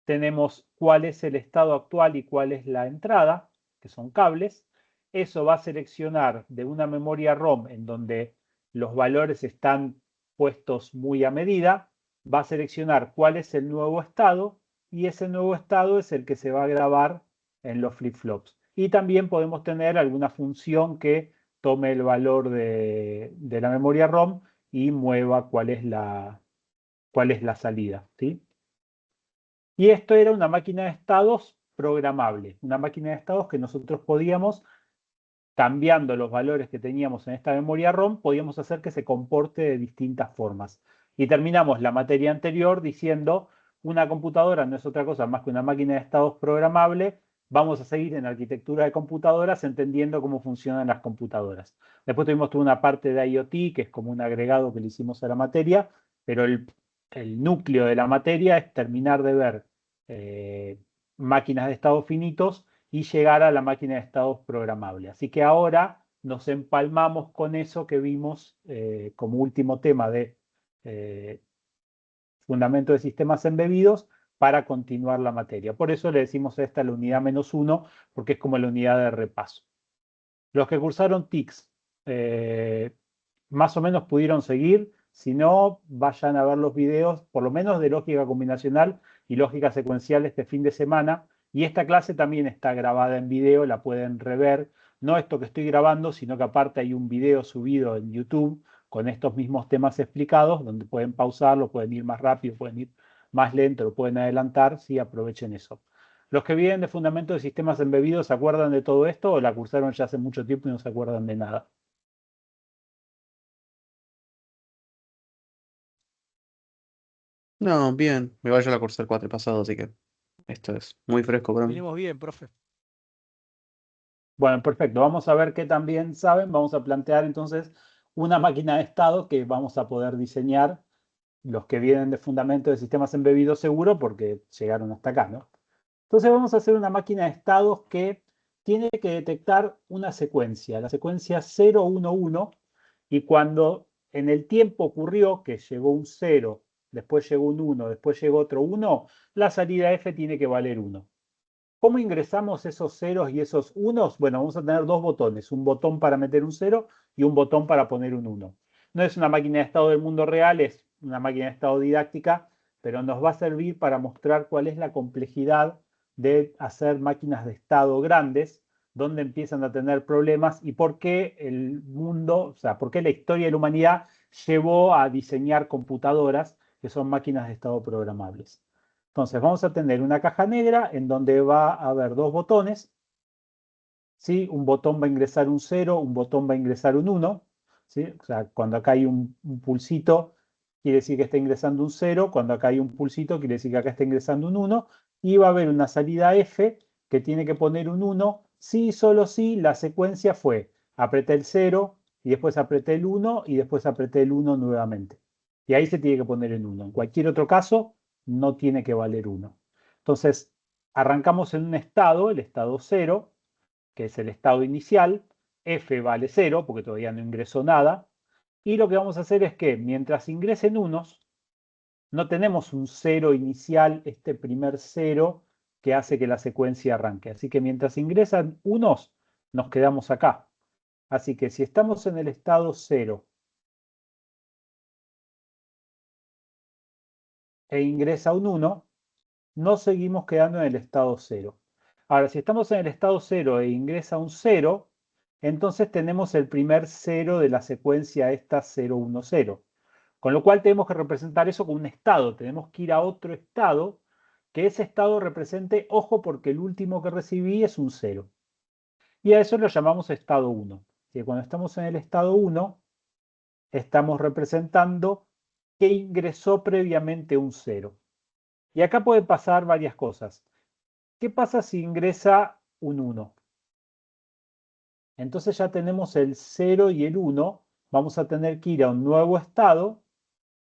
Speaker 1: Tenemos cuál es el estado actual y cuál es la entrada, que son cables. Eso va a seleccionar de una memoria ROM en donde los valores están puestos muy a medida, va a seleccionar cuál es el nuevo estado, y ese nuevo estado es el que se va a grabar en los flip-flops. Y también podemos tener alguna función que tome el valor de la memoria ROM y mueva cuál es la salida, ¿sí? Y esto era una máquina de estados programable, una máquina de estados que nosotros podíamos cambiando los valores que teníamos en esta memoria ROM, podíamos hacer que se comporte de distintas formas. Y terminamos la materia anterior diciendo, una computadora no es otra cosa más que una máquina de estados programable. Vamos a seguir en arquitectura de computadoras entendiendo cómo funcionan las computadoras. Después tuvimos toda una parte de IoT, que es como un agregado que le hicimos a la materia, pero el núcleo de la materia es terminar de ver máquinas de estados finitos y llegar a la máquina de estados programable. Así que ahora nos empalmamos con eso que vimos como último tema de fundamento de sistemas embebidos para continuar la materia. Por eso le decimos a esta la unidad -1, porque es como la unidad de repaso. Los que cursaron TICS más o menos pudieron seguir. Si no, vayan a ver los videos, por lo menos de lógica combinacional y lógica secuencial este fin de semana. Y esta clase también está grabada en video, la pueden rever. No esto que estoy grabando, sino que aparte hay un video subido en YouTube con estos mismos temas explicados, donde pueden pausarlo, pueden ir más rápido, pueden ir más lento, lo pueden adelantar, sí, aprovechen eso. Los que vienen de fundamento de sistemas embebidos, ¿se acuerdan de todo esto o la cursaron ya hace mucho tiempo y no se acuerdan de nada?
Speaker 5: No, bien. Igual yo la cursé el 4 pasado, así que esto es muy fresco para mí.
Speaker 2: Venimos bien, profe.
Speaker 1: Bueno, perfecto. Vamos a ver qué también saben. Vamos a plantear entonces una máquina de estado que vamos a poder diseñar los que vienen de fundamento de sistemas embebidos seguro porque llegaron hasta acá, ¿no? Entonces vamos a hacer una máquina de estados que tiene que detectar una secuencia, la secuencia 0, 1, 1, y cuando en el tiempo ocurrió que llegó un 0, después llegó un 1, después llegó otro 1, la salida F tiene que valer 1. ¿Cómo ingresamos esos ceros y esos unos? Bueno, vamos a tener dos botones, un botón para meter un 0 y un botón para poner un 1. No es una máquina de estado del mundo real, es una máquina de estado didáctica, pero nos va a servir para mostrar cuál es la complejidad de hacer máquinas de estado grandes, donde empiezan a tener problemas y por qué el mundo, o sea, por qué la historia de la humanidad llevó a diseñar computadoras que son máquinas de estado programables. Entonces vamos a tener una caja negra en donde va a haber dos botones. ¿Sí? Un botón va a ingresar un 0, un botón va a ingresar un 1. ¿Sí? O sea, cuando acá hay un pulsito, quiere decir que está ingresando un 0. Cuando acá hay un pulsito, quiere decir que acá está ingresando un 1. Y va a haber una salida F que tiene que poner un 1. Sí, solo si la secuencia fue apreté el 0 y después apreté el 1 y después apreté el 1 nuevamente. Y ahí se tiene que poner el 1. En cualquier otro caso, no tiene que valer 1. Entonces, arrancamos en un estado, el estado 0, que es el estado inicial. F vale 0, porque todavía no ingresó nada. Y lo que vamos a hacer es que mientras ingresen unos, no tenemos un 0 inicial, este primer 0 que hace que la secuencia arranque. Así que mientras ingresan unos, nos quedamos acá. Así que si estamos en el estado 0 e ingresa un 1, no seguimos quedando en el estado 0. Ahora, si estamos en el estado 0 e ingresa un 0, entonces tenemos el primer 0 de la secuencia esta 0, 1, 0. Con lo cual tenemos que representar eso con un estado. Tenemos que ir a otro estado, que ese estado represente, ojo, porque el último que recibí es un 0. Y a eso lo llamamos estado 1. Y cuando estamos en el estado 1, estamos representando que ingresó previamente un 0. Y acá pueden pasar varias cosas. ¿Qué pasa si ingresa un 1? Entonces ya tenemos el 0 y el 1. Vamos a tener que ir a un nuevo estado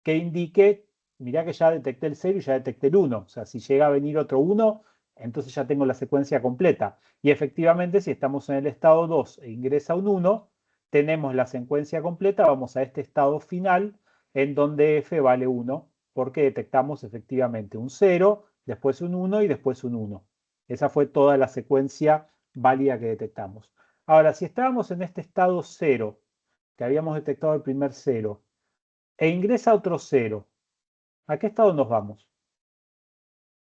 Speaker 1: que indique, mirá que ya detecté el 0 y ya detecté el 1. O sea, si llega a venir otro 1, entonces ya tengo la secuencia completa. Y efectivamente, si estamos en el estado 2 e ingresa un 1, tenemos la secuencia completa. Vamos a este estado final en donde F vale 1, porque detectamos efectivamente un 0, después un 1 y después un 1. Esa fue toda la secuencia válida que detectamos. Ahora, si estábamos en este estado 0, que habíamos detectado el primer 0, e ingresa otro 0, ¿a qué estado nos vamos?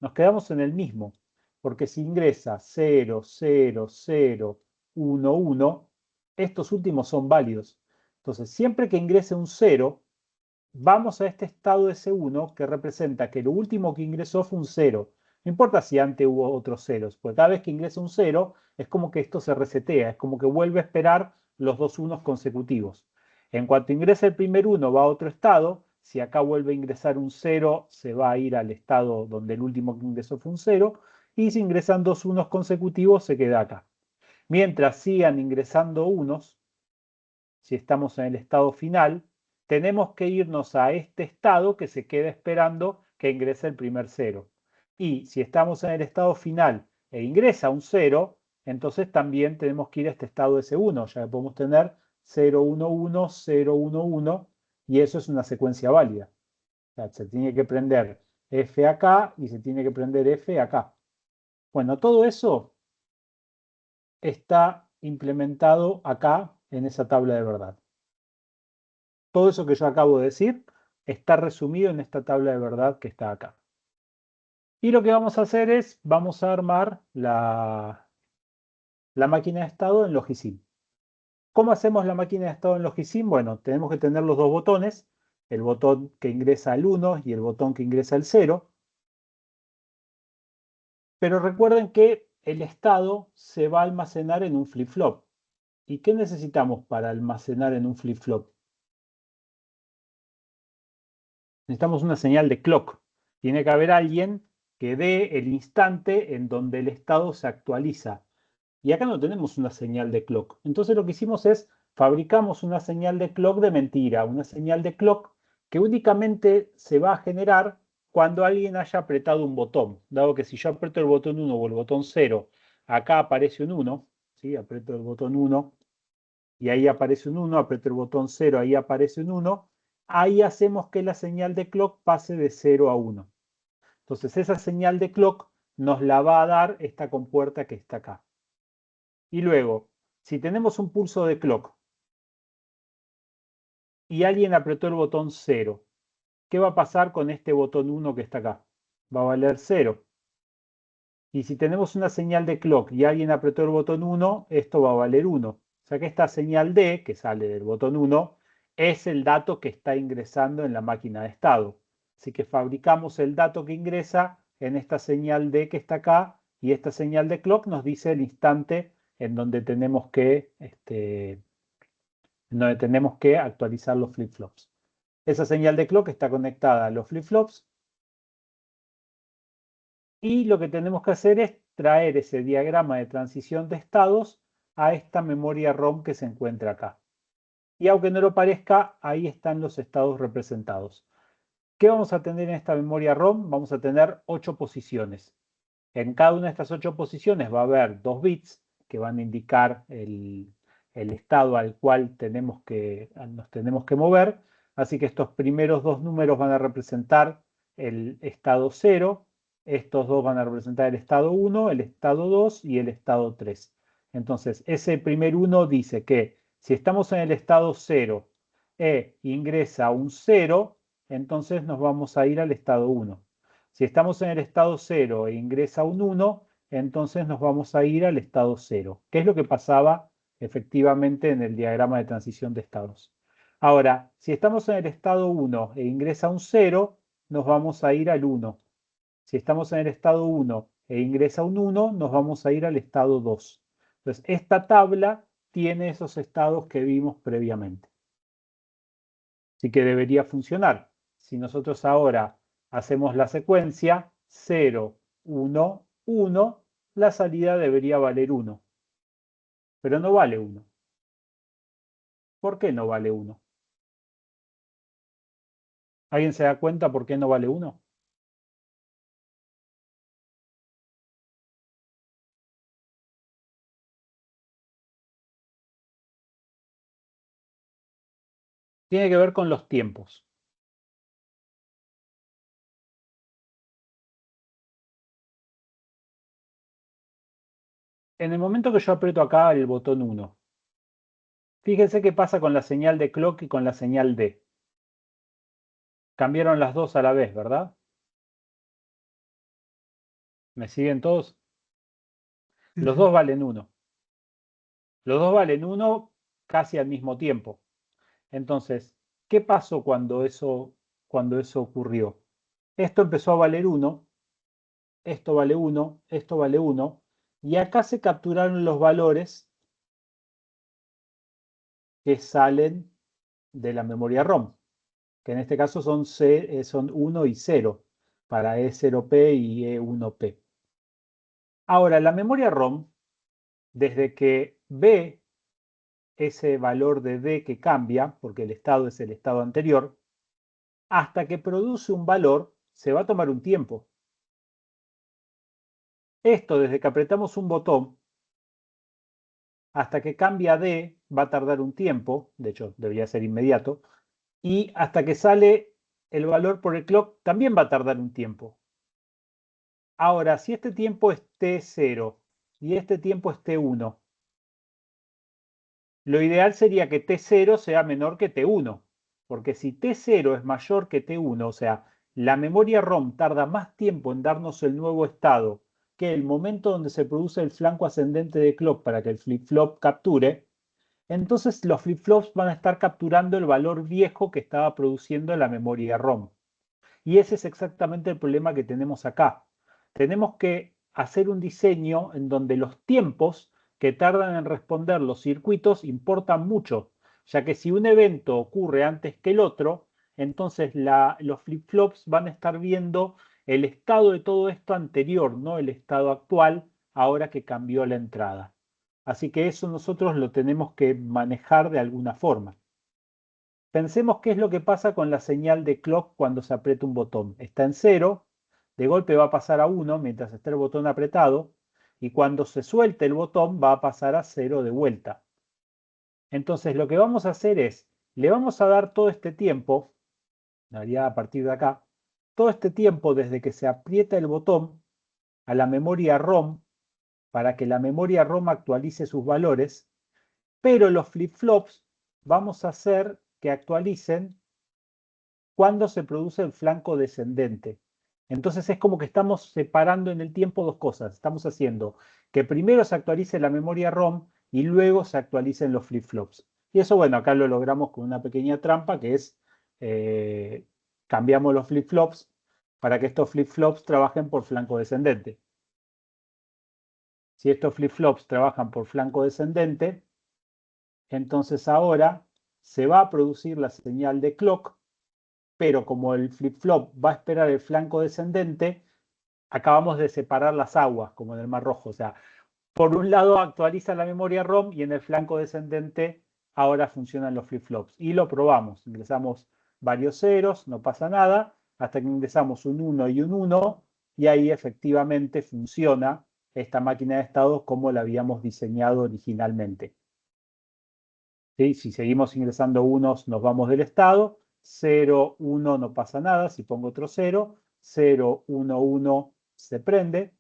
Speaker 1: Nos quedamos en el mismo, porque si ingresa 0, 0, 0, 1, 1, estos últimos son válidos. Entonces, siempre que ingrese un 0, vamos a este estado S1 que representa que lo último que ingresó fue un 0. No importa si antes hubo otros ceros, porque cada vez que ingresa un 0, es como que esto se resetea, es como que vuelve a esperar los dos unos consecutivos. En cuanto ingresa el primer 1, va a otro estado. Si acá vuelve a ingresar un 0, se va a ir al estado donde el último que ingresó fue un 0. Y si ingresan dos unos consecutivos, se queda acá. Mientras sigan ingresando unos, si estamos en el estado final, tenemos que irnos a este estado que se queda esperando que ingrese el primer 0. Y si estamos en el estado final e ingresa un 0, entonces también tenemos que ir a este estado S1, ya que podemos tener 0, 1, 1, 0, 1, 1, y eso es una secuencia válida. O sea, se tiene que prender F acá y se tiene que prender F acá. Bueno, todo eso está implementado acá en esa tabla de verdad. Todo eso que yo acabo de decir está resumido en esta tabla de verdad que está acá. Y lo que vamos a hacer es, vamos a armar la máquina de estado en Logisim. ¿Cómo hacemos la máquina de estado en Logisim? Bueno, tenemos que tener los dos botones, el botón que ingresa al 1 y el botón que ingresa al 0. Pero recuerden que el estado se va a almacenar en un flip-flop. ¿Y qué necesitamos para almacenar en un flip-flop? Necesitamos una señal de clock. Tiene que haber alguien que dé el instante en donde el estado se actualiza. Y acá no tenemos una señal de clock. Entonces lo que hicimos es fabricamos una señal de clock de mentira, una señal de clock que únicamente se va a generar cuando alguien haya apretado un botón. Dado que si yo aprieto el botón 1 o el botón 0, acá aparece un 1, ¿sí? Aprieto el botón 1 y ahí aparece un 1, aprieto el botón 0, ahí aparece un 1, ahí hacemos que la señal de clock pase de 0 a 1. Entonces esa señal de clock nos la va a dar esta compuerta que está acá. Y luego, si tenemos un pulso de clock y alguien apretó el botón 0, ¿qué va a pasar con este botón 1 que está acá? Va a valer 0. Y si tenemos una señal de clock y alguien apretó el botón 1, esto va a valer 1. O sea que esta señal D, que sale del botón 1, es el dato que está ingresando en la máquina de estado. Así que fabricamos el dato que ingresa en esta señal D que está acá, y esta señal de clock nos dice el instante en donde tenemos que, actualizar los flip-flops. Esa señal de clock está conectada a los flip-flops. Y lo que tenemos que hacer es traer ese diagrama de transición de estados a esta memoria ROM que se encuentra acá. Y aunque no lo parezca, ahí están los estados representados. ¿Qué vamos a tener en esta memoria ROM? Vamos a tener 8 posiciones. En cada una de estas 8 posiciones va a haber 2 bits que van a indicar el estado al cual nos tenemos que mover. Así que estos primeros dos números van a representar el estado 0. Estos dos van a representar el estado 1, el estado 2 y el estado 3. Entonces, ese primer 1 dice que si estamos en el estado 0 e ingresa un 0, entonces nos vamos a ir al estado 1. Si estamos en el estado 0 e ingresa un 1, entonces nos vamos a ir al estado 0, que es lo que pasaba efectivamente en el diagrama de transición de estados. Ahora, si estamos en el estado 1 e ingresa un 0, nos vamos a ir al 1. Si estamos en el estado 1 e ingresa un 1, nos vamos a ir al estado 2. Entonces, esta tabla tiene esos estados que vimos previamente. Así que debería funcionar. Si nosotros ahora hacemos la secuencia 0, 1, 1, la salida debería valer 1. Pero no vale 1. ¿Por qué no vale 1? ¿Alguien se da cuenta por qué no vale 1? Tiene que ver con los tiempos. En el momento que yo aprieto acá el botón 1, fíjense qué pasa con la señal de clock y con la señal D. Cambiaron las dos a la vez, ¿verdad? ¿Me siguen todos? Los dos valen 1. Los dos valen 1 casi al mismo tiempo. Entonces, ¿qué pasó cuando eso ocurrió? Esto empezó a valer 1 esto vale 1, esto vale 1, y acá se capturaron los valores que salen de la memoria ROM, que en este caso son 1 y 0, para E0P y E1P. Ahora, la memoria ROM, desde que ve ese valor de D que cambia, porque el estado es el estado anterior, hasta que produce un valor, se va a tomar un tiempo. Esto, desde que apretamos un botón hasta que cambia D, va a tardar un tiempo, de hecho debería ser inmediato, y hasta que sale el valor por el clock también va a tardar un tiempo. Ahora, si este tiempo es T0 y este tiempo es T1, lo ideal sería que T0 sea menor que T1, porque si T0 es mayor que T1, o sea, la memoria ROM tarda más tiempo en darnos el nuevo estado que el momento donde se produce el flanco ascendente de clock para que el flip-flop capture, entonces los flip-flops van a estar capturando el valor viejo que estaba produciendo la memoria ROM. Y ese es exactamente el problema que tenemos acá. Tenemos que hacer un diseño en donde los tiempos que tardan en responder los circuitos importan mucho, ya que si un evento ocurre antes que el otro, entonces los flip-flops van a estar viendo el estado de todo esto anterior, no el estado actual, ahora que cambió la entrada. Así que eso nosotros lo tenemos que manejar de alguna forma. Pensemos qué es lo que pasa con la señal de clock cuando se aprieta un botón. Está en 0, de golpe va a pasar a 1 mientras esté el botón apretado, y cuando se suelte el botón va a pasar a 0 de vuelta. Entonces lo que vamos a hacer es, le vamos a dar todo este tiempo, haría a partir de acá, todo este tiempo desde que se aprieta el botón a la memoria ROM, para que la memoria ROM actualice sus valores, pero los flip-flops vamos a hacer que actualicen cuando se produce el flanco descendente. Entonces es como que estamos separando en el tiempo dos cosas. Estamos haciendo que primero se actualice la memoria ROM y luego se actualicen los flip-flops. Y eso, bueno, acá lo logramos con una pequeña trampa que es cambiamos los flip-flops para que estos flip-flops trabajen por flanco descendente. Si estos flip-flops trabajan por flanco descendente, entonces ahora se va a producir la señal de clock, pero como el flip-flop va a esperar el flanco descendente, acabamos de separar las aguas, como en el Mar Rojo. O sea, por un lado actualiza la memoria ROM y en el flanco descendente ahora funcionan los flip-flops. Y lo probamos. Ingresamos varios ceros, no pasa nada, hasta que ingresamos un 1 y un 1, y ahí efectivamente funciona esta máquina de estados como la habíamos diseñado originalmente. ¿Sí? Si seguimos ingresando unos, nos vamos del estado. 0, 1 no pasa nada. Si pongo otro 0, 0, 1, 1 se prende.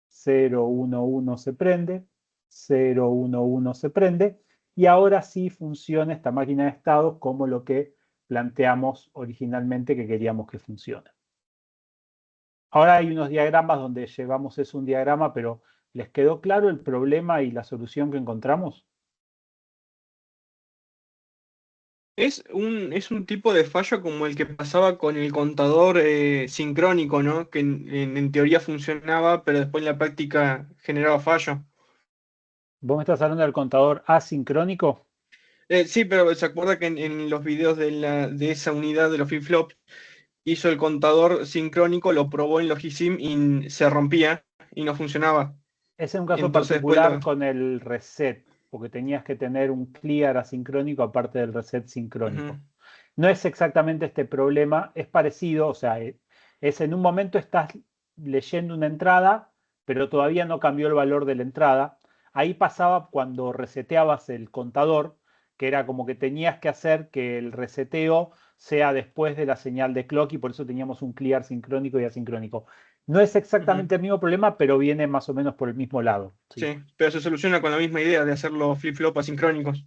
Speaker 1: 0, 1, 1 se prende. 0, 1, 1 se prende. Y ahora sí funciona esta máquina de estados como lo que planteamos originalmente que queríamos que funcione. Ahora hay unos diagramas donde llevamos eso un diagrama, pero ¿les quedó claro el problema y la solución que encontramos?
Speaker 6: Es un tipo de fallo como el que pasaba con el contador sincrónico, ¿no? Que en teoría funcionaba, pero después en la práctica generaba fallo.
Speaker 1: ¿Vos me estás hablando del contador asincrónico?
Speaker 6: Sí, pero se acuerda que en los videos de esa unidad de los flip-flops hizo el contador sincrónico, lo probó en Logisim y se rompía y no funcionaba.
Speaker 1: Es en un caso
Speaker 6: Entonces después
Speaker 1: particular con el reset, porque tenías que tener un clear asincrónico aparte del reset sincrónico.
Speaker 6: Ujú.
Speaker 1: No es exactamente este problema, es parecido, o sea, es en un momento estás leyendo una entrada, pero todavía no cambió el valor de la entrada. Ahí pasaba cuando reseteabas el contador, que era como que tenías que hacer que el reseteo sea después de la señal de clock y por eso teníamos un clear sincrónico y asincrónico. No es exactamente el mismo problema, pero viene más o menos por el mismo lado.
Speaker 6: Sí, pero se soluciona con la misma idea de hacer los flip-flop asincrónicos.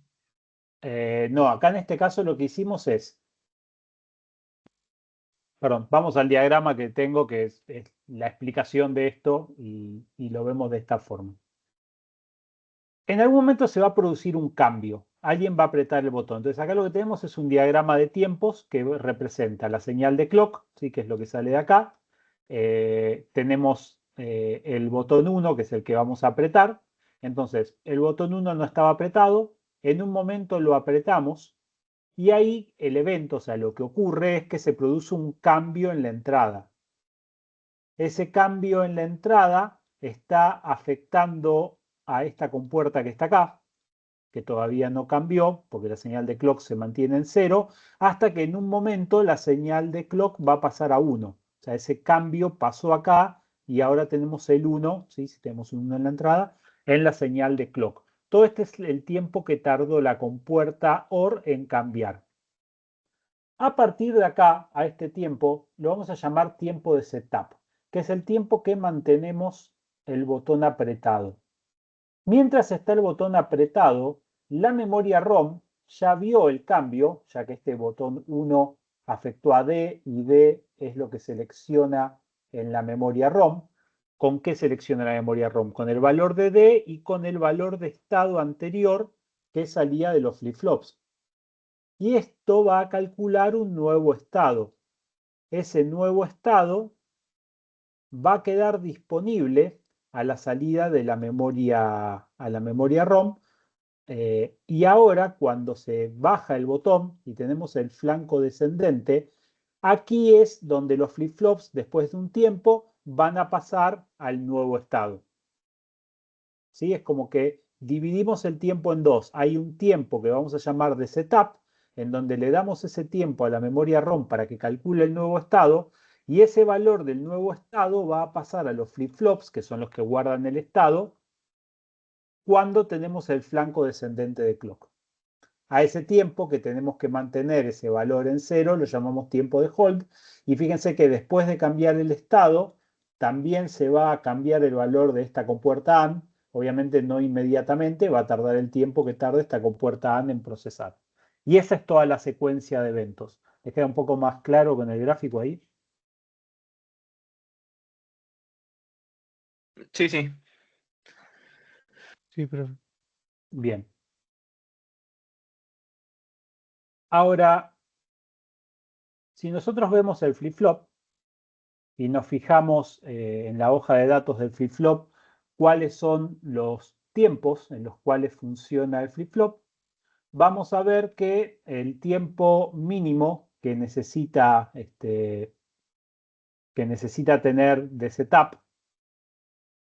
Speaker 1: No, acá en este caso lo que hicimos es, perdón, vamos al diagrama que tengo, que es la explicación de esto y lo vemos de esta forma. En algún momento se va a producir un cambio. Alguien va a apretar el botón. Entonces acá lo que tenemos es un diagrama de tiempos que representa la señal de clock, ¿sí? Que es lo que sale de acá. Tenemos el botón 1, que es el que vamos a apretar. Entonces, el botón 1 no estaba apretado, en un momento lo apretamos y ahí el evento, o sea, lo que ocurre es que se produce un cambio en la entrada. Ese cambio en la entrada está afectando a esta compuerta que está acá, que todavía no cambió, porque la señal de clock se mantiene en 0, hasta que en un momento la señal de clock va a pasar a 1. O sea, ese cambio pasó acá y ahora tenemos el 1, ¿sí? Si tenemos un 1 en la entrada, en la señal de clock. Todo este es el tiempo que tardó la compuerta OR en cambiar. A partir de acá, a este tiempo, lo vamos a llamar tiempo de setup, que es el tiempo que mantenemos el botón apretado. Mientras está el botón apretado, la memoria ROM ya vio el cambio, ya que este botón 1 afectó a D y D es lo que selecciona en la memoria ROM. ¿Con qué selecciona la memoria ROM? Con el valor de D y con el valor de estado anterior que salía de los flip-flops. Y esto va a calcular un nuevo estado. Ese nuevo estado va a quedar disponible a la salida de la memoria, a la memoria ROM. Y ahora, cuando se baja el botón y tenemos el flanco descendente, aquí es donde los flip-flops, después de un tiempo, van a pasar al nuevo estado. ¿Sí? Es como que dividimos el tiempo en dos. Hay un tiempo que vamos a llamar de setup, en donde le damos ese tiempo a la memoria ROM para que calcule el nuevo estado, y ese valor del nuevo estado va a pasar a los flip-flops, que son los que guardan el estado, cuando tenemos el flanco descendente de clock. A ese tiempo que tenemos que mantener ese valor en 0 lo llamamos tiempo de hold, y fíjense que después de cambiar el estado también se va a cambiar el valor de esta compuerta AND. Obviamente no inmediatamente, va a tardar el tiempo que tarde esta compuerta AND en procesar. Y esa es toda la secuencia de eventos. ¿Les queda un poco más claro con el gráfico ahí?
Speaker 6: Sí, sí.
Speaker 2: Sí, profe.
Speaker 1: Bien. Ahora, si nosotros vemos el flip-flop y nos fijamos en la hoja de datos del flip-flop, cuáles son los tiempos en los cuales funciona el flip-flop, vamos a ver que el tiempo mínimo que necesita tener de setup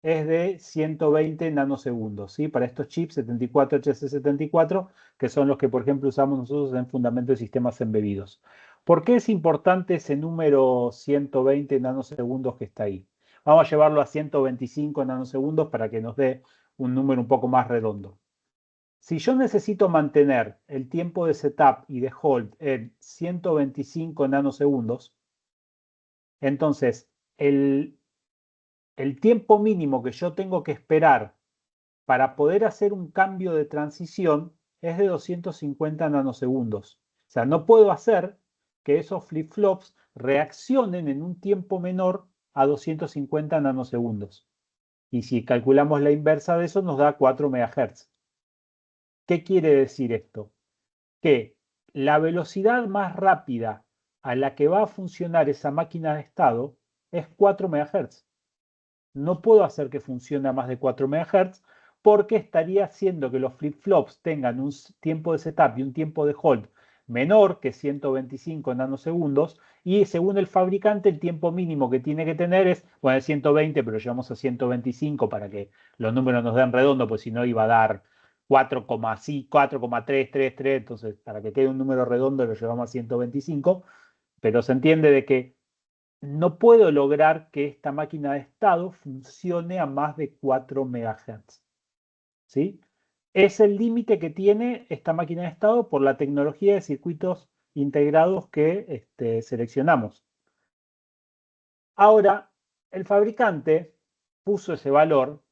Speaker 1: es de 120 nanosegundos, ¿sí? Para estos chips 74HC74, que son los que, por ejemplo, usamos nosotros en fundamento de sistemas embebidos. ¿Por qué es importante ese número 120 nanosegundos que está ahí? Vamos a llevarlo a 125 nanosegundos para que nos dé un número un poco más redondo. Si yo necesito mantener el tiempo de setup y de hold en 125 nanosegundos, entonces el tiempo mínimo que yo tengo que esperar para poder hacer un cambio de transición es de 250 nanosegundos. O sea, no puedo hacer que esos flip-flops reaccionen en un tiempo menor a 250 nanosegundos. Y si calculamos la inversa de eso, nos da 4 MHz. ¿Qué quiere decir esto? Que la velocidad más rápida a la que va a funcionar esa máquina de estado es 4 MHz. No puedo hacer que funcione a más de 4 MHz porque estaría haciendo que los flip-flops tengan un tiempo de setup y un tiempo de hold menor que 125 nanosegundos, y según el fabricante el tiempo mínimo que tiene que tener es, bueno, es 120, pero lo llevamos a 125 para que los números nos den redondo, pues si no iba a dar 4,333, entonces para que quede un número redondo lo llevamos a 125, pero se entiende de que no puedo lograr que esta máquina de estado funcione a más de 4 MHz. ¿Sí? Es el límite que tiene esta máquina de estado por la tecnología de circuitos integrados que seleccionamos. Ahora, el fabricante puso ese valor,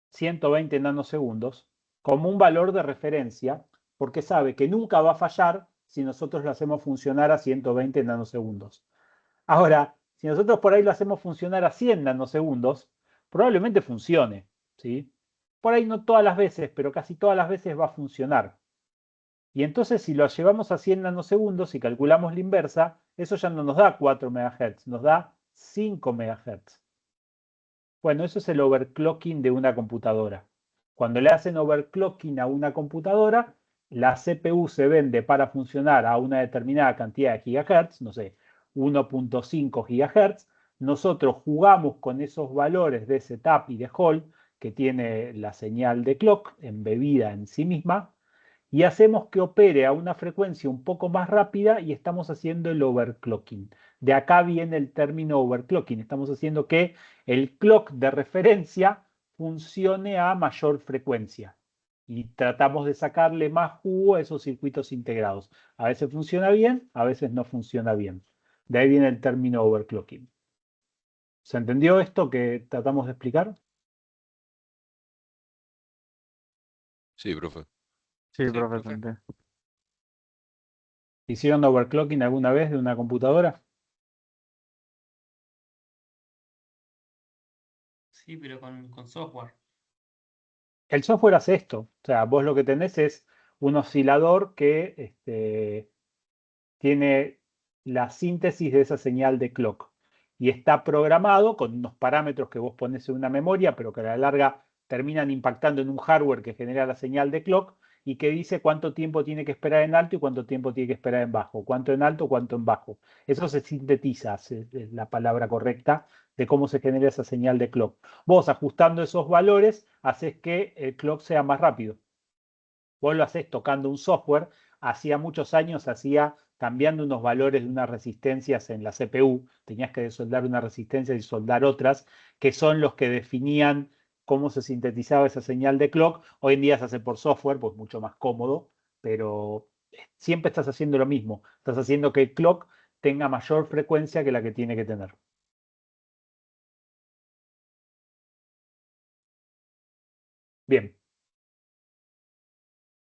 Speaker 1: 120 nanosegundos, como un valor de referencia, porque sabe que nunca va a fallar si nosotros lo hacemos funcionar a 120 nanosegundos. Ahora, si nosotros por ahí lo hacemos funcionar a 100 nanosegundos, probablemente funcione, ¿sí? Por ahí no todas las veces, pero casi todas las veces va a funcionar. Y entonces si lo llevamos a 100 nanosegundos y calculamos la inversa, eso ya no nos da 4 MHz, nos da 5 MHz. Bueno, eso es el overclocking de una computadora. Cuando le hacen overclocking a una computadora, la CPU se vende para funcionar a una determinada cantidad de gigahertz, no sé, 1.5 gigahertz. Nosotros jugamos con esos valores de setup y de hold que tiene la señal de clock embebida en sí misma y hacemos que opere a una frecuencia un poco más rápida y estamos haciendo el overclocking. De acá viene el término overclocking. Estamos haciendo que el clock de referencia funcione a mayor frecuencia y tratamos de sacarle más jugo a esos circuitos integrados. A veces funciona bien, a veces no funciona bien. De ahí viene el término overclocking. ¿Se entendió esto que tratamos de explicar?
Speaker 7: Sí, profe.
Speaker 2: Sí,
Speaker 7: Sí,
Speaker 2: profe,
Speaker 7: profe.
Speaker 2: senté.
Speaker 1: ¿Hicieron overclocking alguna vez de una computadora?
Speaker 8: Sí, pero con software.
Speaker 1: El software hace esto. O sea, vos lo que tenés es un oscilador que tiene la síntesis de esa señal de clock. Y está programado con unos parámetros que vos pones en una memoria, pero que a la larga terminan impactando en un hardware que genera la señal de clock y que dice cuánto tiempo tiene que esperar en alto y cuánto tiempo tiene que esperar en bajo. Cuánto en alto, cuánto en bajo. Eso se sintetiza, es la palabra correcta de cómo se genera esa señal de clock. Vos ajustando esos valores haces que el clock sea más rápido. Vos lo hacés tocando un software. Hacía muchos años hacía cambiando unos valores de unas resistencias en la CPU. Tenías que desoldar una resistencia y soldar otras, que son los que definían cómo se sintetizaba esa señal de clock. Hoy en día se hace por software, pues mucho más cómodo, pero siempre estás haciendo lo mismo. Estás haciendo que el clock tenga mayor frecuencia que la que tiene que tener. Bien.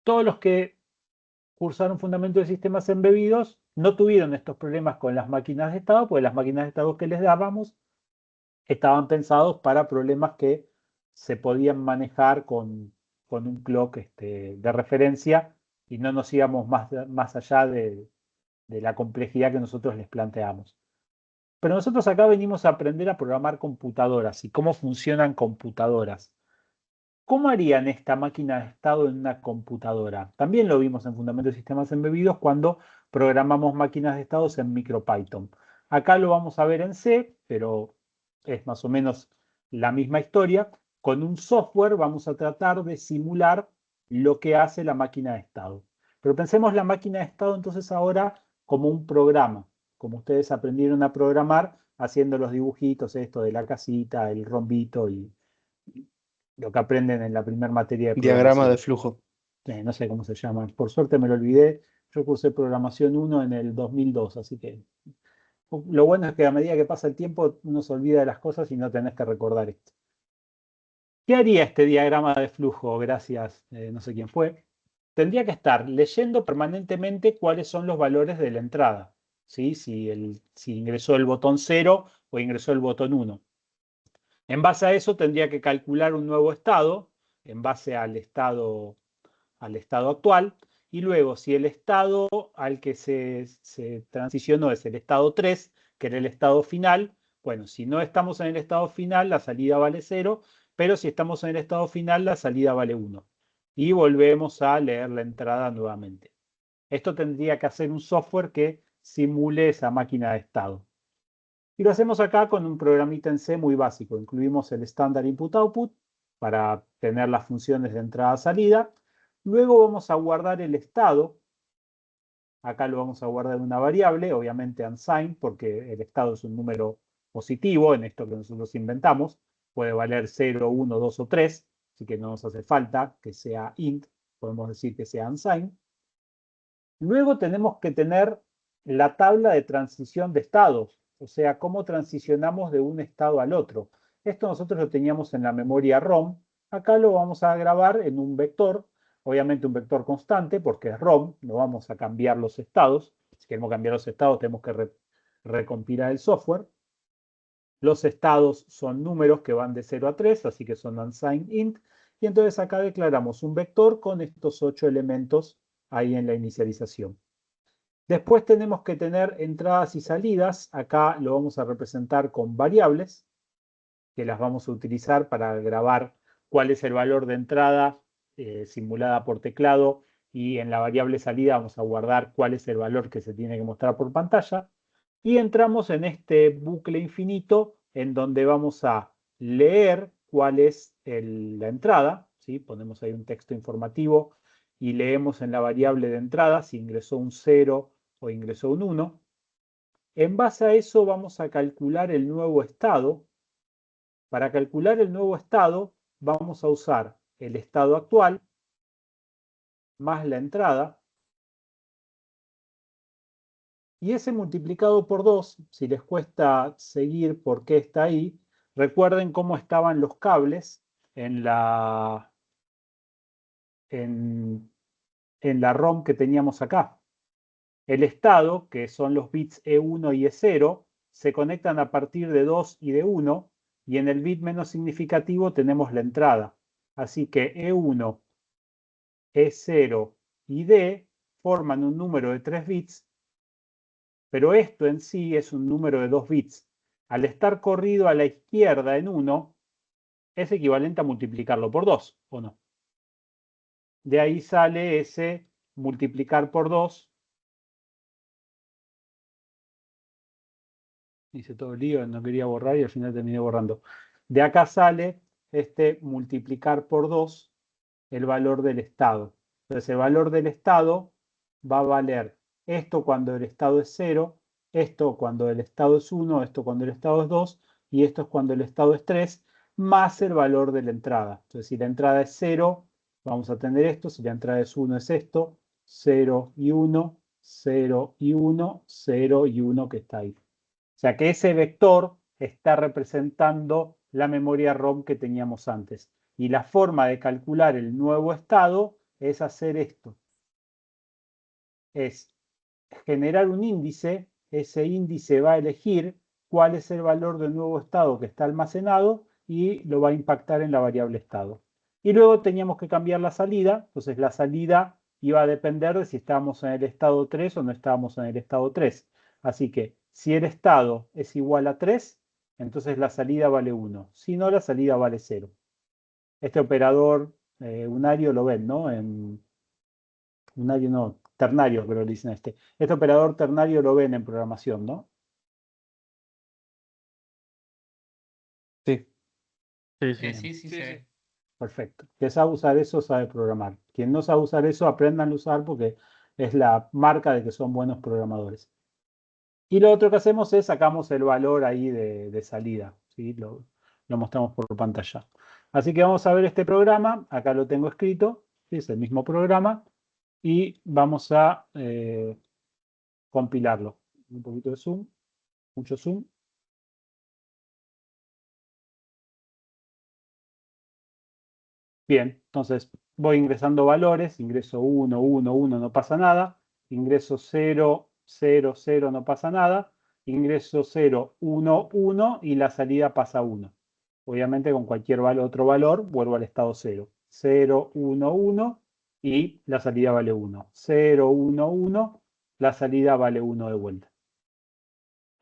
Speaker 1: Todos los que cursaron fundamento de sistemas embebidos no tuvieron estos problemas con las máquinas de estado, porque las máquinas de estado que les dábamos estaban pensados para problemas que se podían manejar con un clock de referencia y no nos íbamos más allá de la complejidad que nosotros les planteamos. Pero nosotros acá venimos a aprender a programar computadoras y cómo funcionan computadoras. ¿Cómo harían esta máquina de estado en una computadora? También lo vimos en Fundamentos de Sistemas Embebidos cuando programamos máquinas de estados en MicroPython. Acá lo vamos a ver en C, pero es más o menos la misma historia. Con un software vamos a tratar de simular lo que hace la máquina de estado. Pero pensemos la máquina de estado entonces ahora como un programa, como ustedes aprendieron a programar haciendo los dibujitos, esto de la casita, el rombito y lo que aprenden en la primera materia de
Speaker 5: Diagrama de
Speaker 1: programación.
Speaker 5: flujo.
Speaker 1: No sé cómo se llama. Por suerte me lo olvidé. Yo cursé programación 1 en el 2002, así que lo bueno es que a medida que pasa el tiempo uno se olvida de las cosas y no tenés que recordar esto. ¿Qué haría este diagrama de flujo? Gracias, no sé quién fue. Tendría que estar leyendo permanentemente cuáles son los valores de la entrada. ¿Sí? Si ingresó el botón 0 o ingresó el botón 1. En base a eso tendría que calcular un nuevo estado, en base al estado actual, y luego si el estado al que se transicionó es el estado 3, que era el estado final, bueno, si no estamos en el estado final, la salida vale 0, pero si estamos en el estado final, la salida vale 1. Y volvemos a leer la entrada nuevamente. Esto tendría que hacer un software que simule esa máquina de estado. Y lo hacemos acá con un programita en C muy básico. Incluimos el estándar input-output para tener las funciones de entrada-salida. Luego vamos a guardar el estado. Acá lo vamos a guardar en una variable, obviamente unsigned, porque el estado es un número positivo en esto que nosotros inventamos. Puede valer 0, 1, 2 o 3, así que no nos hace falta que sea int. Podemos decir que sea unsigned. Luego tenemos que tener la tabla de transición de estados, o sea, cómo transicionamos de un estado al otro. Esto nosotros lo teníamos en la memoria ROM. Acá lo vamos a grabar en un vector, obviamente un vector constante, porque es ROM, no vamos a cambiar los estados. Si queremos cambiar los estados, tenemos que recompilar el software. Los estados son números que van de 0 a 3, así que son unsigned int. Y entonces acá declaramos un vector con estos 8 elementos ahí en la inicialización. Después tenemos que tener entradas y salidas. Acá lo vamos a representar con variables. que las vamos a utilizar para grabar cuál es el valor de entrada simulada por teclado, y en la variable salida vamos a guardar cuál es el valor que se tiene que mostrar por pantalla. Y entramos en este bucle infinito en donde vamos a leer cuál es la entrada, ¿sí? Ponemos ahí un texto informativo y leemos en la variable de entrada si ingresó un 0 o ingresó un 1. En base a eso vamos a calcular el nuevo estado. Para calcular el nuevo estado vamos a usar el estado actual más la entrada, y ese multiplicado por 2, si les cuesta seguir por qué está ahí, recuerden cómo estaban los cables en la ROM que teníamos acá. El estado, que son los bits E1 y E0, se conectan a partir de 2 y de 1, y en el bit menos significativo tenemos la entrada. Así que E1, E0 y D forman un número de 3 bits, pero esto en sí es un número de 2 bits. Al estar corrido a la izquierda en 1, es equivalente a multiplicarlo por 2, ¿o no? De ahí sale ese multiplicar por 2. Hice todo el lío, no quería borrar y al final terminé borrando. De acá sale este multiplicar por 2 el valor del estado. Entonces el valor del estado va a valer esto cuando el estado es 0, esto cuando el estado es 1, esto cuando el estado es 2 y esto es cuando el estado es 3, más el valor de la entrada. Entonces si la entrada es 0, vamos a tener esto. Si la entrada es 1 es esto, 0 y 1, 0 y 1, 0 y 1 que está ahí. O sea que ese vector está representando la memoria ROM que teníamos antes. Y la forma de calcular el nuevo estado es hacer esto. Es generar un índice. Ese índice va a elegir cuál es el valor del nuevo estado que está almacenado y lo va a impactar en la variable estado. Y luego teníamos que cambiar la salida. Entonces la salida iba a depender de si estábamos en el estado 3 o no estábamos en el estado 3. Así que si el estado es igual a 3, entonces la salida vale 1. Si no, la salida vale 0. Este operador unario lo ven, ¿no? Unario no, ternario, creo que le dicen este. Este operador ternario lo ven en programación, ¿no?
Speaker 5: Sí.
Speaker 8: Sí, se ve.
Speaker 1: Perfecto. Quien sabe usar eso sabe programar. Quien no sabe usar eso, aprendan a usar porque es la marca de que son buenos programadores. Y lo otro que hacemos es sacamos el valor ahí de salida, ¿sí? Lo mostramos por pantalla. Así que vamos a ver este programa. Acá lo tengo escrito, ¿sí? Es el mismo programa. Y vamos a compilarlo. Un poquito de zoom, mucho zoom. Bien, entonces voy ingresando valores. Ingreso 1, 1, 1, no pasa nada. Ingreso 0, 0, 0, no pasa nada. Ingreso 0, 1, 1 y la salida pasa 1. Obviamente con cualquier otro valor vuelvo al estado 0. 0, 1, 1 y la salida vale 1. 0, 1, 1, la salida vale 1 de vuelta.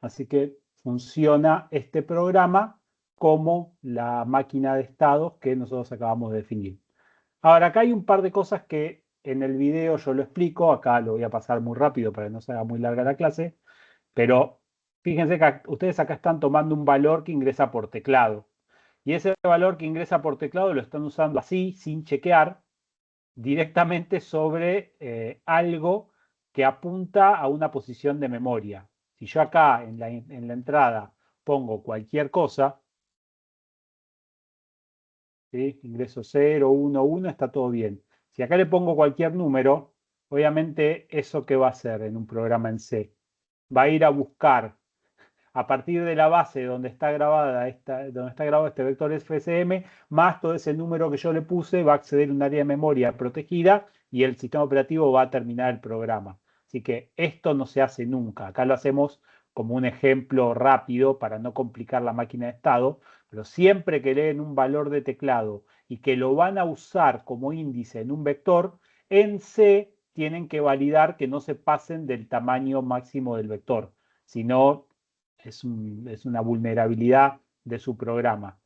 Speaker 1: Así que funciona este programa como la máquina de estados que nosotros acabamos de definir. Ahora, acá hay un par de cosas que en el video yo lo explico. Acá lo voy a pasar muy rápido para que no se haga muy larga la clase. Pero fíjense que ustedes acá están tomando un valor que ingresa por teclado. Y ese valor que ingresa por teclado lo están usando así, sin chequear, directamente sobre algo que apunta a una posición de memoria. Si yo acá en la entrada pongo cualquier cosa, ¿sí? Ingreso 0, 1, 1, está todo bien. Si acá le pongo cualquier número, obviamente eso ¿qué va a hacer en un programa en C? Va a ir a buscar a partir de la base donde está grabado este vector FSM, más todo ese número que yo le puse, va a acceder a un área de memoria protegida y el sistema operativo va a terminar el programa. Así que esto no se hace nunca. Acá lo hacemos como un ejemplo rápido para no complicar la máquina de estado, pero siempre que leen un valor de teclado y que lo van a usar como índice en un vector, en C tienen que validar que no se pasen del tamaño máximo del vector. Si no, es una vulnerabilidad de su programa.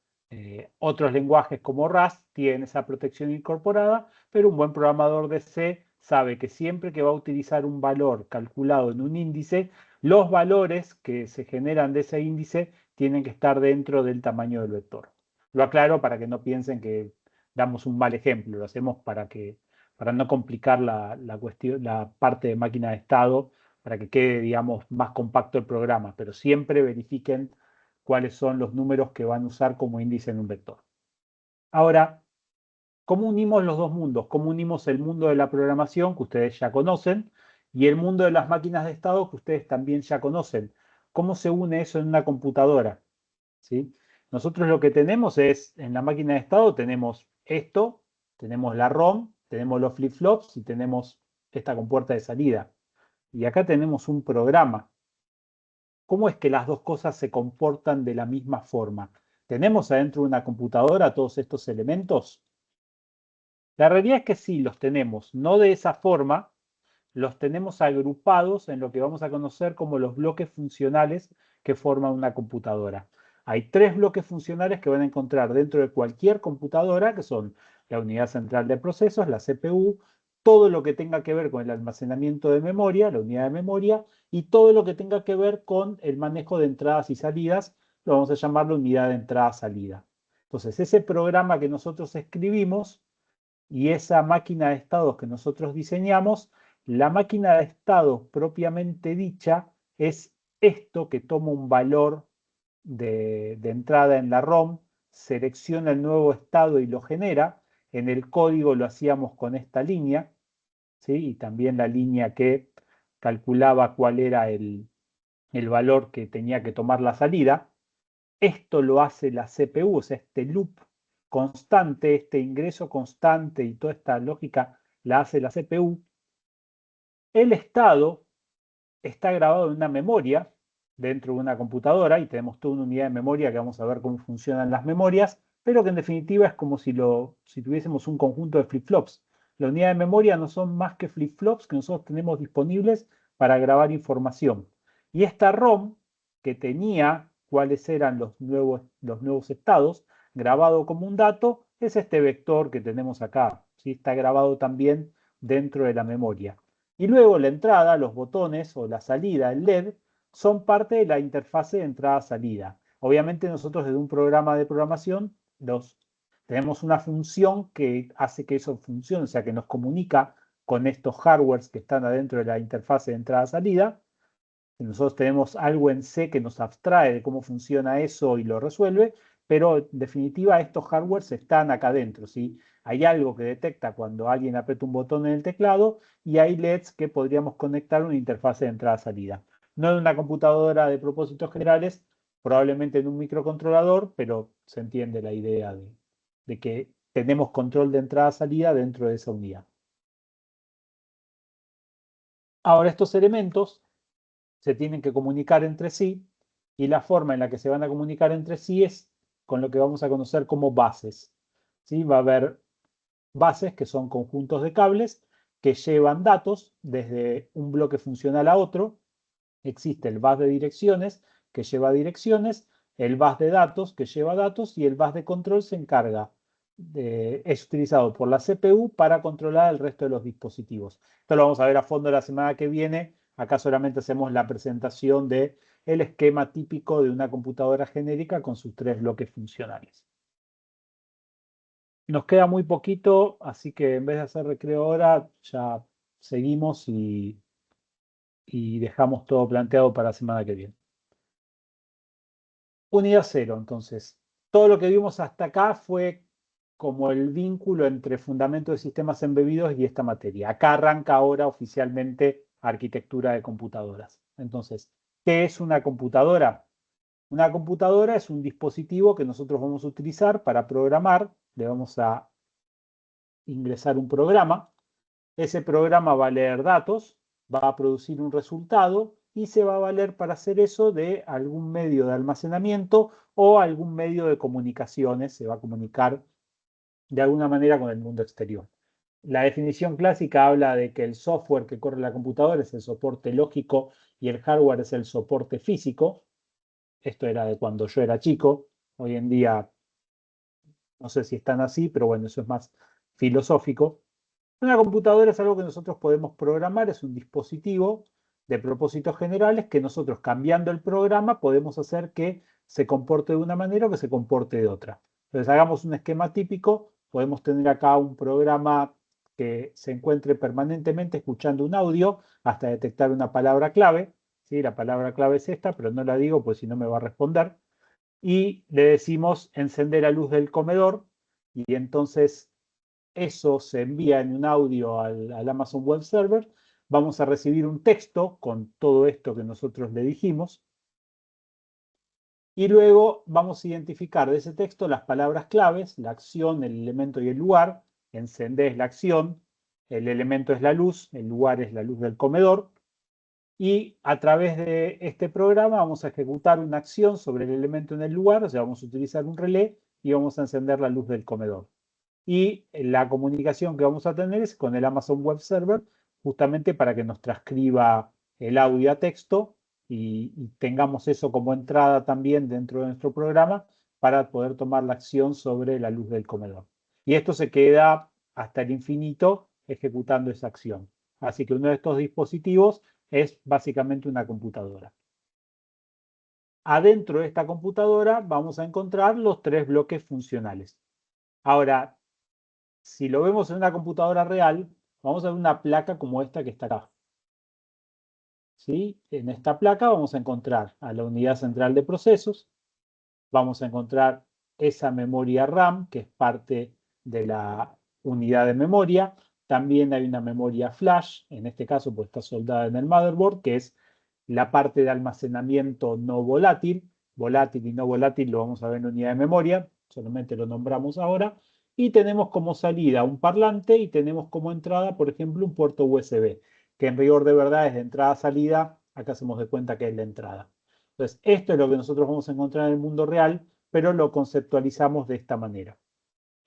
Speaker 1: Otros lenguajes como Rust tienen esa protección incorporada, pero un buen programador de C sabe que siempre que va a utilizar un valor calculado en un índice, los valores que se generan de ese índice tienen que estar dentro del tamaño del vector. Lo aclaro para que no piensen que damos un mal ejemplo, lo hacemos para no complicar la parte de máquina de estado, para que quede, digamos, más compacto el programa, pero siempre verifiquen cuáles son los números que van a usar como índice en un vector. Ahora, ¿cómo unimos los dos mundos? ¿Cómo unimos el mundo de la programación, que ustedes ya conocen, y el mundo de las máquinas de estado, que ustedes también ya conocen? ¿Cómo se une eso en una computadora? ¿Sí? Nosotros lo que tenemos es, en la máquina de estado tenemos esto, tenemos la ROM, tenemos los flip-flops y tenemos esta compuerta de salida. Y acá tenemos un programa. ¿Cómo es que las dos cosas se comportan de la misma forma? ¿Tenemos adentro de una computadora todos estos elementos? La realidad es que sí, los tenemos, no de esa forma, los tenemos agrupados en lo que vamos a conocer como los bloques funcionales que forman una computadora. Hay 3 bloques funcionales que van a encontrar dentro de cualquier computadora, que son la unidad central de procesos, la CPU, todo lo que tenga que ver con el almacenamiento de memoria, la unidad de memoria, y todo lo que tenga que ver con el manejo de entradas y salidas, lo vamos a llamar la unidad de entrada-salida. Entonces, ese programa que nosotros escribimos y esa máquina de estados que nosotros diseñamos, la máquina de estados propiamente dicha es esto que toma un valor de entrada en la ROM, selecciona el nuevo estado y lo genera. En el código lo hacíamos con esta línea, ¿sí? Y también la línea que calculaba cuál era el valor que tenía que tomar la salida. Esto lo hace la CPU, o sea, este loop constante, este ingreso constante y toda esta lógica la hace la CPU. El estado está grabado en una memoria dentro de una computadora y tenemos toda una unidad de memoria que vamos a ver cómo funcionan las memorias, pero que en definitiva es como si tuviésemos un conjunto de flip-flops. La unidad de memoria no son más que flip-flops que nosotros tenemos disponibles para grabar información. Y esta ROM, que tenía cuáles eran los nuevos estados, grabado como un dato, es este vector que tenemos acá. ¿Sí? Está grabado también dentro de la memoria. Y luego la entrada, los botones o la salida, el LED, son parte de la interfase de entrada-salida. Obviamente nosotros desde un programa de programación tenemos una función que hace que eso funcione, o sea, que nos comunica con estos hardwares que están adentro de la interfase de entrada-salida. Nosotros tenemos algo en C que nos abstrae de cómo funciona eso y lo resuelve, pero en definitiva estos hardwares están acá adentro, ¿sí? Hay algo que detecta cuando alguien aprieta un botón en el teclado y hay LEDs que podríamos conectar a una interfase de entrada-salida. No en una computadora de propósitos generales, probablemente en un microcontrolador, pero se entiende la idea de que tenemos control de entrada-salida dentro de esa unidad. Ahora estos elementos se tienen que comunicar entre sí y la forma en la que se van a comunicar entre sí es con lo que vamos a conocer como bases. ¿Sí? Va a haber bases que son conjuntos de cables que llevan datos desde un bloque funcional a otro. Existe el bus de direcciones que lleva direcciones, el bus de datos que lleva datos y el bus de control se encarga, es utilizado por la CPU para controlar el resto de los dispositivos. Esto lo vamos a ver a fondo la semana que viene. Acá solamente hacemos la presentación del esquema típico de una computadora genérica con sus 3 bloques funcionales. Nos queda muy poquito, así que en vez de hacer recreo ahora, ya seguimos y dejamos todo planteado para la semana que viene. Unidad 0, entonces. Todo lo que vimos hasta acá fue como el vínculo entre fundamentos de sistemas embebidos y esta materia. Acá arranca ahora oficialmente arquitectura de computadoras. Entonces, ¿qué es una computadora? Una computadora es un dispositivo que nosotros vamos a utilizar para programar. Le vamos a ingresar un programa. Ese programa va a leer datos, va a producir un resultado y se va a valer para hacer eso de algún medio de almacenamiento o algún medio de comunicaciones. Se va a comunicar de alguna manera con el mundo exterior. La definición clásica habla de que el software que corre la computadora es el soporte lógico y el hardware es el soporte físico. Esto era de cuando yo era chico. Hoy en día No sé si están así, pero bueno, eso es más filosófico. Una computadora es algo que nosotros podemos programar, es un dispositivo de propósitos generales que nosotros, cambiando el programa, podemos hacer que se comporte de una manera o que se comporte de otra. Entonces, hagamos un esquema típico. Podemos tener acá un programa que se encuentre permanentemente escuchando un audio hasta detectar una palabra clave. ¿Sí? La palabra clave es esta, pero no la digo, pues si no me va a responder. Y le decimos encender la luz del comedor, y entonces eso se envía en un audio al Amazon Web Server. Vamos a recibir un texto con todo esto que nosotros le dijimos. Y luego vamos a identificar de ese texto las palabras claves, la acción, el elemento y el lugar. Encender es la acción, el elemento es la luz, el lugar es la luz del comedor. Y a través de este programa vamos a ejecutar una acción sobre el elemento en el lugar, o sea, vamos a utilizar un relé y vamos a encender la luz del comedor. Y la comunicación que vamos a tener es con el Amazon Web Server, justamente para que nos transcriba el audio a texto y tengamos eso como entrada también dentro de nuestro programa para poder tomar la acción sobre la luz del comedor. Y esto se queda hasta el infinito ejecutando esa acción. Así que uno de estos dispositivos es básicamente una computadora. Adentro de esta computadora vamos a encontrar los 3 bloques funcionales. Ahora, si lo vemos en una computadora real, vamos a ver una placa como esta que está acá. ¿Sí? En esta placa vamos a encontrar a la unidad central de procesos, vamos a encontrar esa memoria RAM, que es parte de la unidad de memoria. También hay una memoria flash, en este caso pues está soldada en el motherboard, que es la parte de almacenamiento no volátil. Volátil y no volátil lo vamos a ver en la unidad de memoria, solamente lo nombramos ahora. Y tenemos como salida un parlante y tenemos como entrada, por ejemplo, un puerto USB, que en rigor de verdad es de entrada-salida. Acá hacemos de cuenta que es la entrada. Entonces, esto es lo que nosotros vamos a encontrar en el mundo real, pero lo conceptualizamos de esta manera.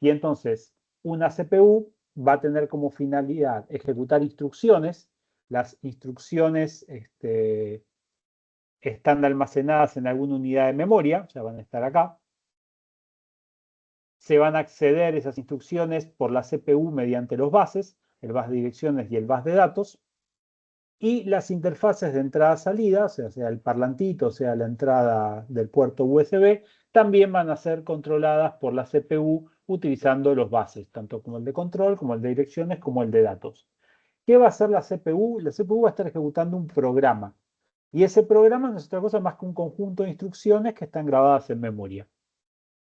Speaker 1: Y entonces, una CPU va a tener como finalidad ejecutar instrucciones. Las instrucciones están almacenadas en alguna unidad de memoria, ya van a estar acá. Se van a acceder esas instrucciones por la CPU mediante los buses, el bus de direcciones y el bus de datos. Y las interfaces de entrada-salida, o sea el parlantito, o sea la entrada del puerto USB, también van a ser controladas por la CPU utilizando los buses, tanto como el de control, como el de direcciones, como el de datos. ¿Qué va a hacer la CPU? La CPU va a estar ejecutando un programa. Y ese programa no es otra cosa más que un conjunto de instrucciones que están grabadas en memoria.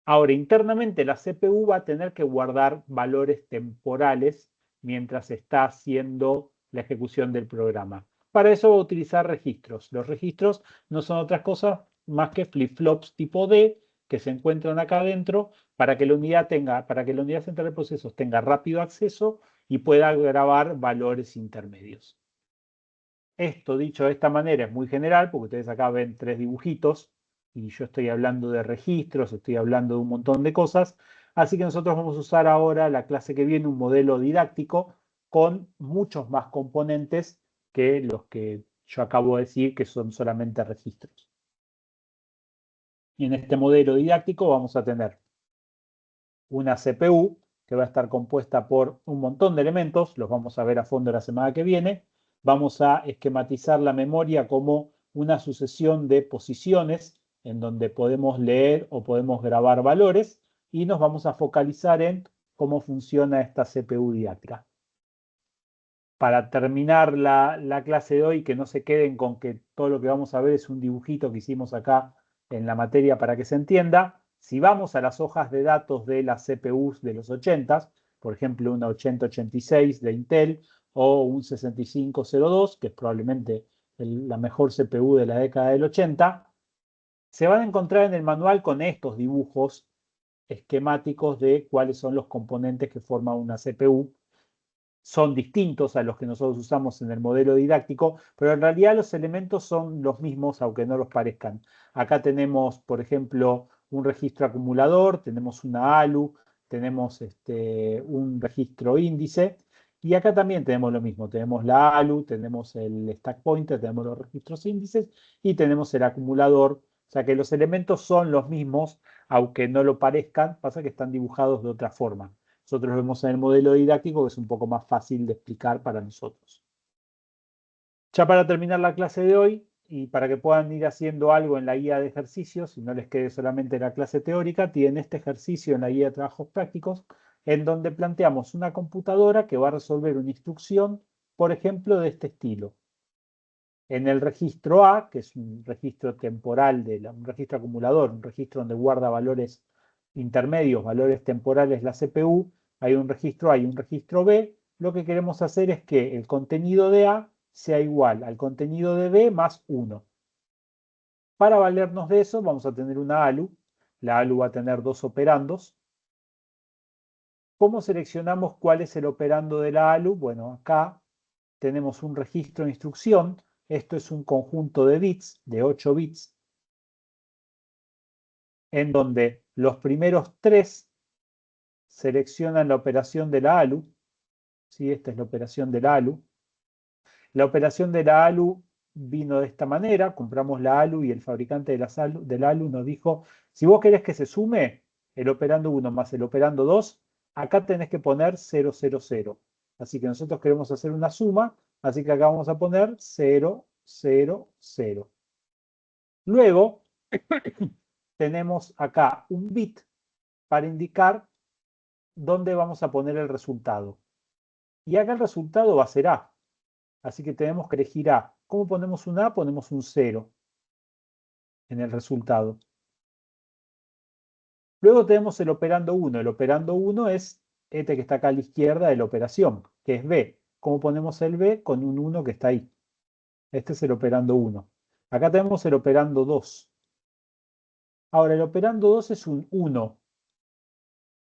Speaker 1: Ahora, internamente la CPU va a tener que guardar valores temporales mientras está haciendo la ejecución del programa. Para eso va a utilizar registros. Los registros no son otras cosas más que flip-flops tipo D que se encuentran acá adentro para que la unidad central de procesos tenga rápido acceso y pueda grabar valores intermedios. Esto dicho de esta manera es muy general porque ustedes acá ven 3 dibujitos y yo estoy hablando de registros, estoy hablando de un montón de cosas. Así que nosotros vamos a usar ahora la clase que viene un modelo didáctico con muchos más componentes que los que yo acabo de decir que son solamente registros. Y en este modelo didáctico vamos a tener una CPU que va a estar compuesta por un montón de elementos, los vamos a ver a fondo la semana que viene. Vamos a esquematizar la memoria como una sucesión de posiciones en donde podemos leer o podemos grabar valores y nos vamos a focalizar en cómo funciona esta CPU didáctica. Para terminar la clase de hoy, que no se queden con que todo lo que vamos a ver es un dibujito que hicimos acá en la materia para que se entienda. Si vamos a las hojas de datos de las CPUs de los 80s, por ejemplo una 8086 de Intel o un 6502, que es probablemente la mejor CPU de la década del 80, se van a encontrar en el manual con estos dibujos esquemáticos de cuáles son los componentes que forman una CPU. Son distintos a los que nosotros usamos en el modelo didáctico, pero en realidad los elementos son los mismos, aunque no los parezcan. Acá tenemos, por ejemplo, un registro acumulador, tenemos una ALU, tenemos un registro índice, y acá también tenemos lo mismo. Tenemos la ALU, tenemos el stack pointer, tenemos los registros índices y tenemos el acumulador sea que los elementos son los mismos, aunque no lo parezcan, pasa que están dibujados de otra forma. Nosotros lo vemos en el modelo didáctico, que es un poco más fácil de explicar para nosotros. Ya para terminar la clase de hoy, y para que puedan ir haciendo algo en la guía de ejercicios, y no les quede solamente la clase teórica, tienen este ejercicio en la guía de trabajos prácticos, en donde planteamos una computadora que va a resolver una instrucción, por ejemplo, de este estilo. En el registro A, que es un registro temporal, un registro acumulador, un registro donde guarda valores intermedios, valores temporales la CPU, hay un registro A y un registro B. Lo que queremos hacer es que el contenido de A sea igual al contenido de B más 1. Para valernos de eso, vamos a tener una ALU. La ALU va a tener dos operandos. ¿Cómo seleccionamos cuál es el operando de la ALU? Bueno, acá tenemos un registro de instrucción. Esto es un conjunto de bits, de 8 bits, en donde los primeros 3 seleccionan la operación de la ALU. ¿Sí? Esta es la operación de la ALU. La operación de la ALU vino de esta manera. Compramos la ALU y el fabricante de la ALU nos dijo, si vos querés que se sume el operando 1 más el operando 2, acá tenés que poner 0, 0, 0. Así que nosotros queremos hacer una suma, así que acá vamos a poner 0, 0, 0. Luego, tenemos acá un bit para indicar dónde vamos a poner el resultado. Y acá el resultado va a ser A. Así que tenemos que elegir A. ¿Cómo ponemos un A? Ponemos un 0 en el resultado. Luego tenemos el operando 1. El operando 1 es este que está acá a la izquierda de la operación, que es B. ¿Cómo ponemos el B? Con un 1 que está ahí. Este es el operando 1. Acá tenemos el operando 2. Ahora, el operando 2 es un 1.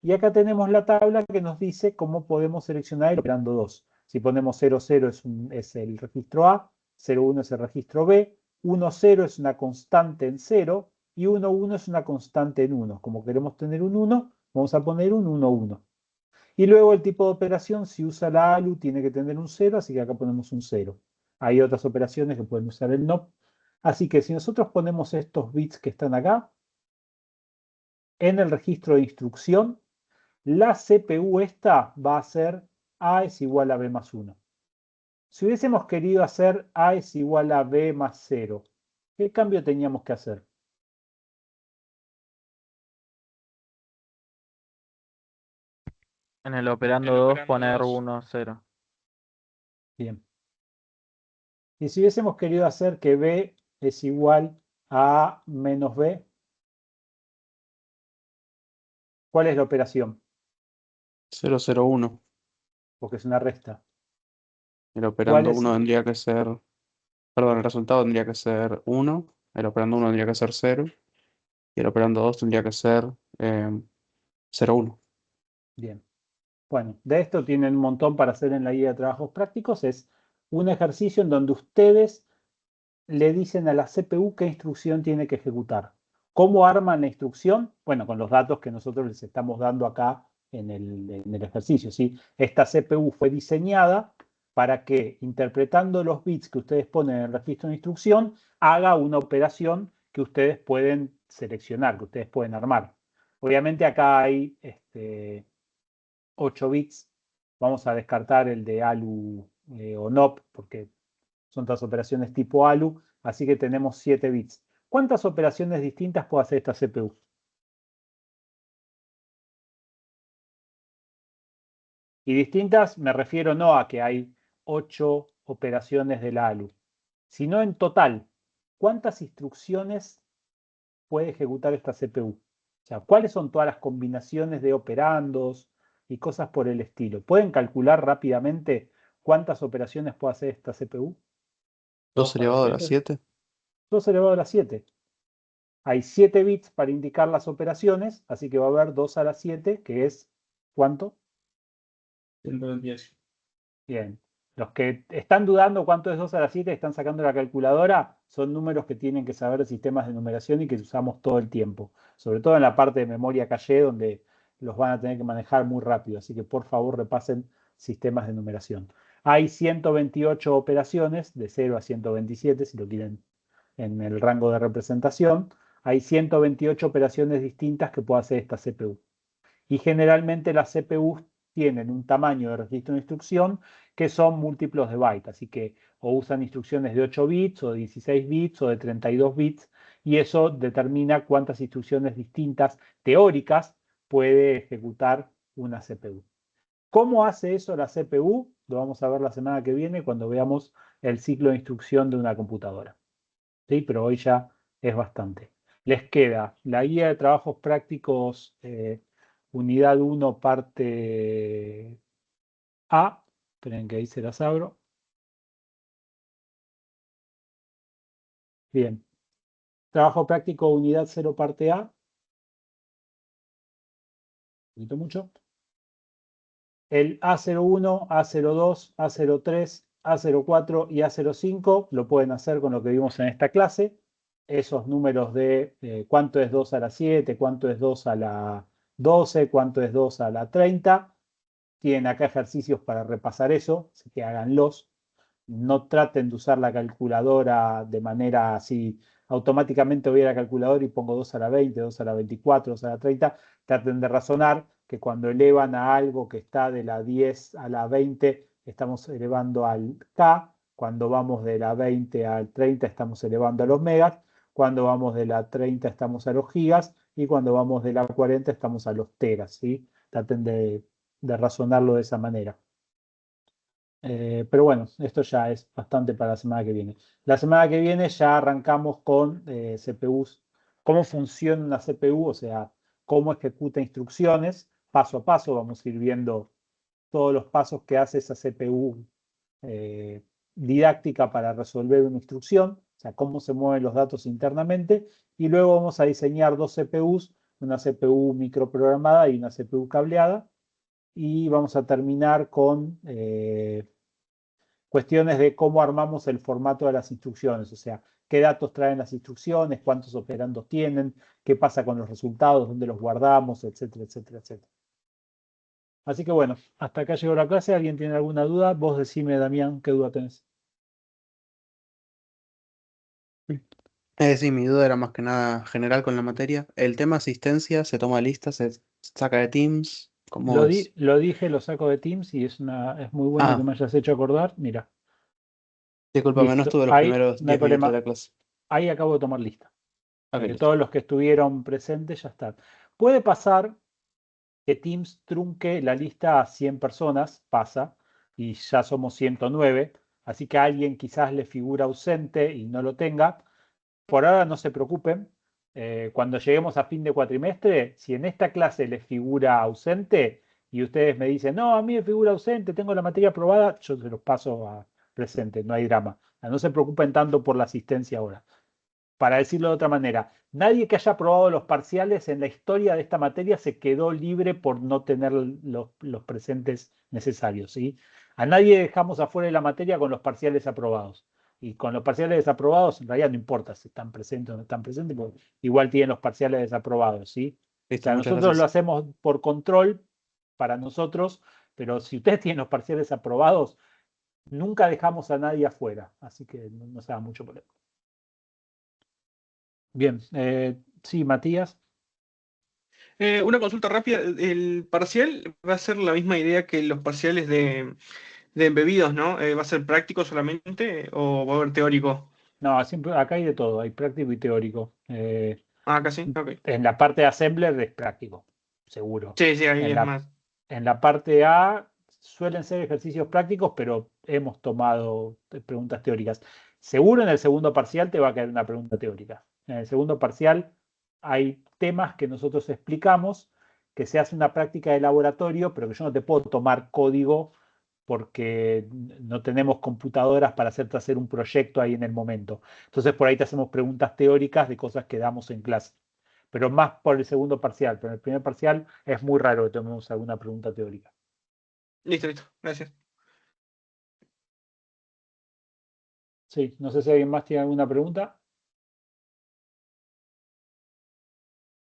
Speaker 1: Y acá tenemos la tabla que nos dice cómo podemos seleccionar el operando 2. Si ponemos 0, 0 es el registro A, 0, 1 es el registro B, 1, 0 es una constante en 0 y 1, 1 es una constante en 1. Como queremos tener un 1, vamos a poner un 1, 1. Y luego el tipo de operación, si usa la ALU, tiene que tener un 0, así que acá ponemos un 0. Hay otras operaciones que pueden usar el NOP. Así que si nosotros ponemos estos bits que están acá, en el registro de instrucción, la CPU esta va a ser A es igual a B más 1. Si hubiésemos querido hacer A es igual a B más 0, ¿qué cambio teníamos que hacer?
Speaker 8: En el operando 2 poner 1, 0.
Speaker 1: Bien. Y si hubiésemos querido hacer que B es igual a A menos B, ¿cuál es la operación?
Speaker 5: 0, 0, 1.
Speaker 1: Porque es una resta.
Speaker 5: El operando
Speaker 1: ¿Cuál es?
Speaker 5: 1 tendría que ser, perdón, el resultado tendría que ser 1, el operando 1 tendría que ser 0, y el operando 2 tendría que ser 0, 1.
Speaker 1: Bien. Bueno, de esto tienen un montón para hacer en la guía de trabajos prácticos. Es un ejercicio en donde ustedes le dicen a la CPU qué instrucción tiene que ejecutar. ¿Cómo arman la instrucción? Bueno, con los datos que nosotros les estamos dando acá en el ejercicio, ¿sí? Esta CPU fue diseñada para que, interpretando los bits que ustedes ponen en el registro de instrucción, haga una operación que ustedes pueden seleccionar, que ustedes pueden armar. Obviamente acá hay 8 bits. Vamos a descartar el de ALU o NOP, porque son todas operaciones tipo ALU, así que tenemos 7 bits. ¿Cuántas operaciones distintas puede hacer esta CPU? Y distintas me refiero no a que hay 8 operaciones de la ALU, sino en total, ¿cuántas instrucciones puede ejecutar esta CPU? O sea, ¿cuáles son todas las combinaciones de operandos y cosas por el estilo? ¿Pueden calcular rápidamente cuántas operaciones puede hacer esta CPU?
Speaker 5: 2 elevado a la 7.
Speaker 1: 2 elevado a la 7. Hay 7 bits para indicar las operaciones, así que va a haber 2 a la 7, que es ¿cuánto?
Speaker 6: 128.
Speaker 1: Bien. Los que están dudando cuánto es 2 a la 7, están sacando la calculadora, son números que tienen que saber de sistemas de numeración y que usamos todo el tiempo. Sobre todo en la parte de memoria caché, donde los van a tener que manejar muy rápido. Así que por favor repasen sistemas de numeración. Hay 128 operaciones, de 0 a 127, si lo quieren en el rango de representación. hay 128 operaciones distintas que puede hacer esta CPU. Y generalmente las CPUs tienen un tamaño de registro de instrucción que son múltiplos de bytes, así que o usan instrucciones de 8 bits o de 16 bits o de 32 bits, y eso determina cuántas instrucciones distintas teóricas puede ejecutar una CPU. ¿Cómo hace eso la CPU? Lo vamos a ver la semana que viene cuando veamos el ciclo de instrucción de una computadora. ¿Sí? Pero hoy ya es bastante. Les queda la guía de trabajos prácticos, unidad 1, parte A. Esperen que ahí se las abro. Bien. Trabajo práctico, unidad 0, parte A. Un poquito mucho. El A01, A02, A03, A04 y A05 lo pueden hacer con lo que vimos en esta clase. Esos números de cuánto es 2 a la 7, cuánto es 2 a la 12, cuánto es 2 a la 30. Tienen acá ejercicios para repasar eso, así que háganlos. No traten de usar la calculadora de manera así. Automáticamente voy a la calculadora y pongo 2 a la 20, 2 a la 24, 2 a la 30. Traten de razonar que cuando elevan a algo que está de la 10 a la 20, estamos elevando al K. Cuando vamos de la 20 al 30, estamos elevando a los megas. Cuando vamos de la 30, estamos a los gigas. Y cuando vamos de la 40, estamos a los teras. ¿Sí? Traten de razonarlo de esa manera. Pero bueno, esto ya es bastante para la semana que viene. La semana que viene ya arrancamos con CPUs, cómo funciona una CPU, o sea, cómo ejecuta instrucciones, paso a paso. Vamos a ir viendo todos los pasos que hace esa CPU didáctica para resolver una instrucción, o sea, cómo se mueven los datos internamente. Y luego vamos a diseñar dos CPUs, una CPU microprogramada y una CPU cableada. Y vamos a terminar con cuestiones de cómo armamos el formato de las instrucciones, o sea, qué datos traen las instrucciones, cuántos operandos tienen, qué pasa con los resultados, dónde los guardamos, etcétera, etcétera, etcétera. Así que bueno, hasta acá llegó la clase. ¿Alguien tiene alguna duda? Vos decime, Damián, ¿qué duda tenés?
Speaker 5: Sí, mi duda era más que nada general con la materia. El tema asistencia, ¿se toma lista, se saca de Teams? ¿Cómo es?
Speaker 1: Lo dije, lo saco de Teams y es muy bueno que
Speaker 5: Ah,
Speaker 1: me hayas hecho acordar. Mira,
Speaker 5: discúlpame, no
Speaker 1: listo.
Speaker 5: estuve los
Speaker 1: Ahí
Speaker 5: primeros
Speaker 1: no hay
Speaker 5: 10 minutos de
Speaker 1: problema.
Speaker 5: la clase.
Speaker 1: Ahí acabo de tomar lista. O
Speaker 5: Ok,
Speaker 1: sea que
Speaker 5: listo.
Speaker 1: todos los que estuvieron presentes ya están. Puede pasar que Teams trunque la lista a 100 personas, pasa, y ya somos 109, así que a alguien quizás le figura ausente y no lo tenga. Por ahora no se preocupen. Cuando lleguemos a fin de cuatrimestre, si en esta clase les figura ausente y ustedes me dicen, no, a mí me figura ausente, tengo la materia aprobada, yo se los paso a presente, no hay drama. No se preocupen tanto por la asistencia ahora. Para decirlo de otra manera, nadie que haya aprobado los parciales en la historia de esta materia se quedó libre por no tener los presentes necesarios, ¿sí? A nadie dejamos afuera de la materia con los parciales aprobados. Y con los parciales desaprobados, en realidad no importa si están presentes o no están presentes, porque igual tienen los parciales desaprobados, ¿sí? O
Speaker 5: Listo,
Speaker 1: sea,
Speaker 5: muchas
Speaker 1: nosotros lo
Speaker 5: gracias.
Speaker 1: hacemos por control para nosotros, pero si ustedes tienen los parciales aprobados, nunca dejamos a nadie afuera. Así que no se haga mucho problema. Bien, sí, Matías.
Speaker 6: Una consulta rápida. ¿El parcial va a ser la misma idea que los parciales de embebidos, ¿no? ¿Va a ser práctico solamente o va a haber teórico?
Speaker 1: No, siempre, acá hay de todo, hay práctico y teórico.
Speaker 6: Ah, acá sí, ok.
Speaker 1: En la parte de assembler es práctico, seguro.
Speaker 6: Sí, sí, ahí
Speaker 1: En
Speaker 6: es
Speaker 1: la,
Speaker 6: más.
Speaker 1: en la parte A suelen ser ejercicios prácticos, pero hemos tomado preguntas teóricas. Seguro en el segundo parcial te va a caer una pregunta teórica. En el segundo parcial hay temas que nosotros explicamos, que se hace una práctica de laboratorio, pero que yo no te puedo tomar código porque no tenemos computadoras para hacerte hacer un proyecto ahí en el momento. Entonces por ahí te hacemos preguntas teóricas de cosas que damos en clase, pero más por el segundo parcial. Pero en el primer parcial es muy raro que tomemos alguna pregunta teórica.
Speaker 6: Listo, listo. Gracias.
Speaker 1: Sí, no sé si alguien más tiene alguna pregunta.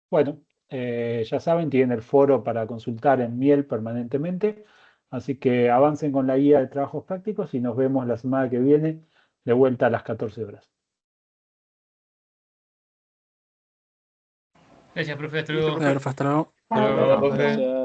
Speaker 1: Bueno, ya saben, tienen el foro para consultar en Miel permanentemente, así que avancen con la guía de trabajos prácticos y nos vemos la semana que viene de vuelta a las 14 horas.
Speaker 9: Gracias, profe. Hasta luego.
Speaker 6: Listo,
Speaker 2: Dale, profe, hasta luego.
Speaker 5: Hasta luego.
Speaker 3: Gracias.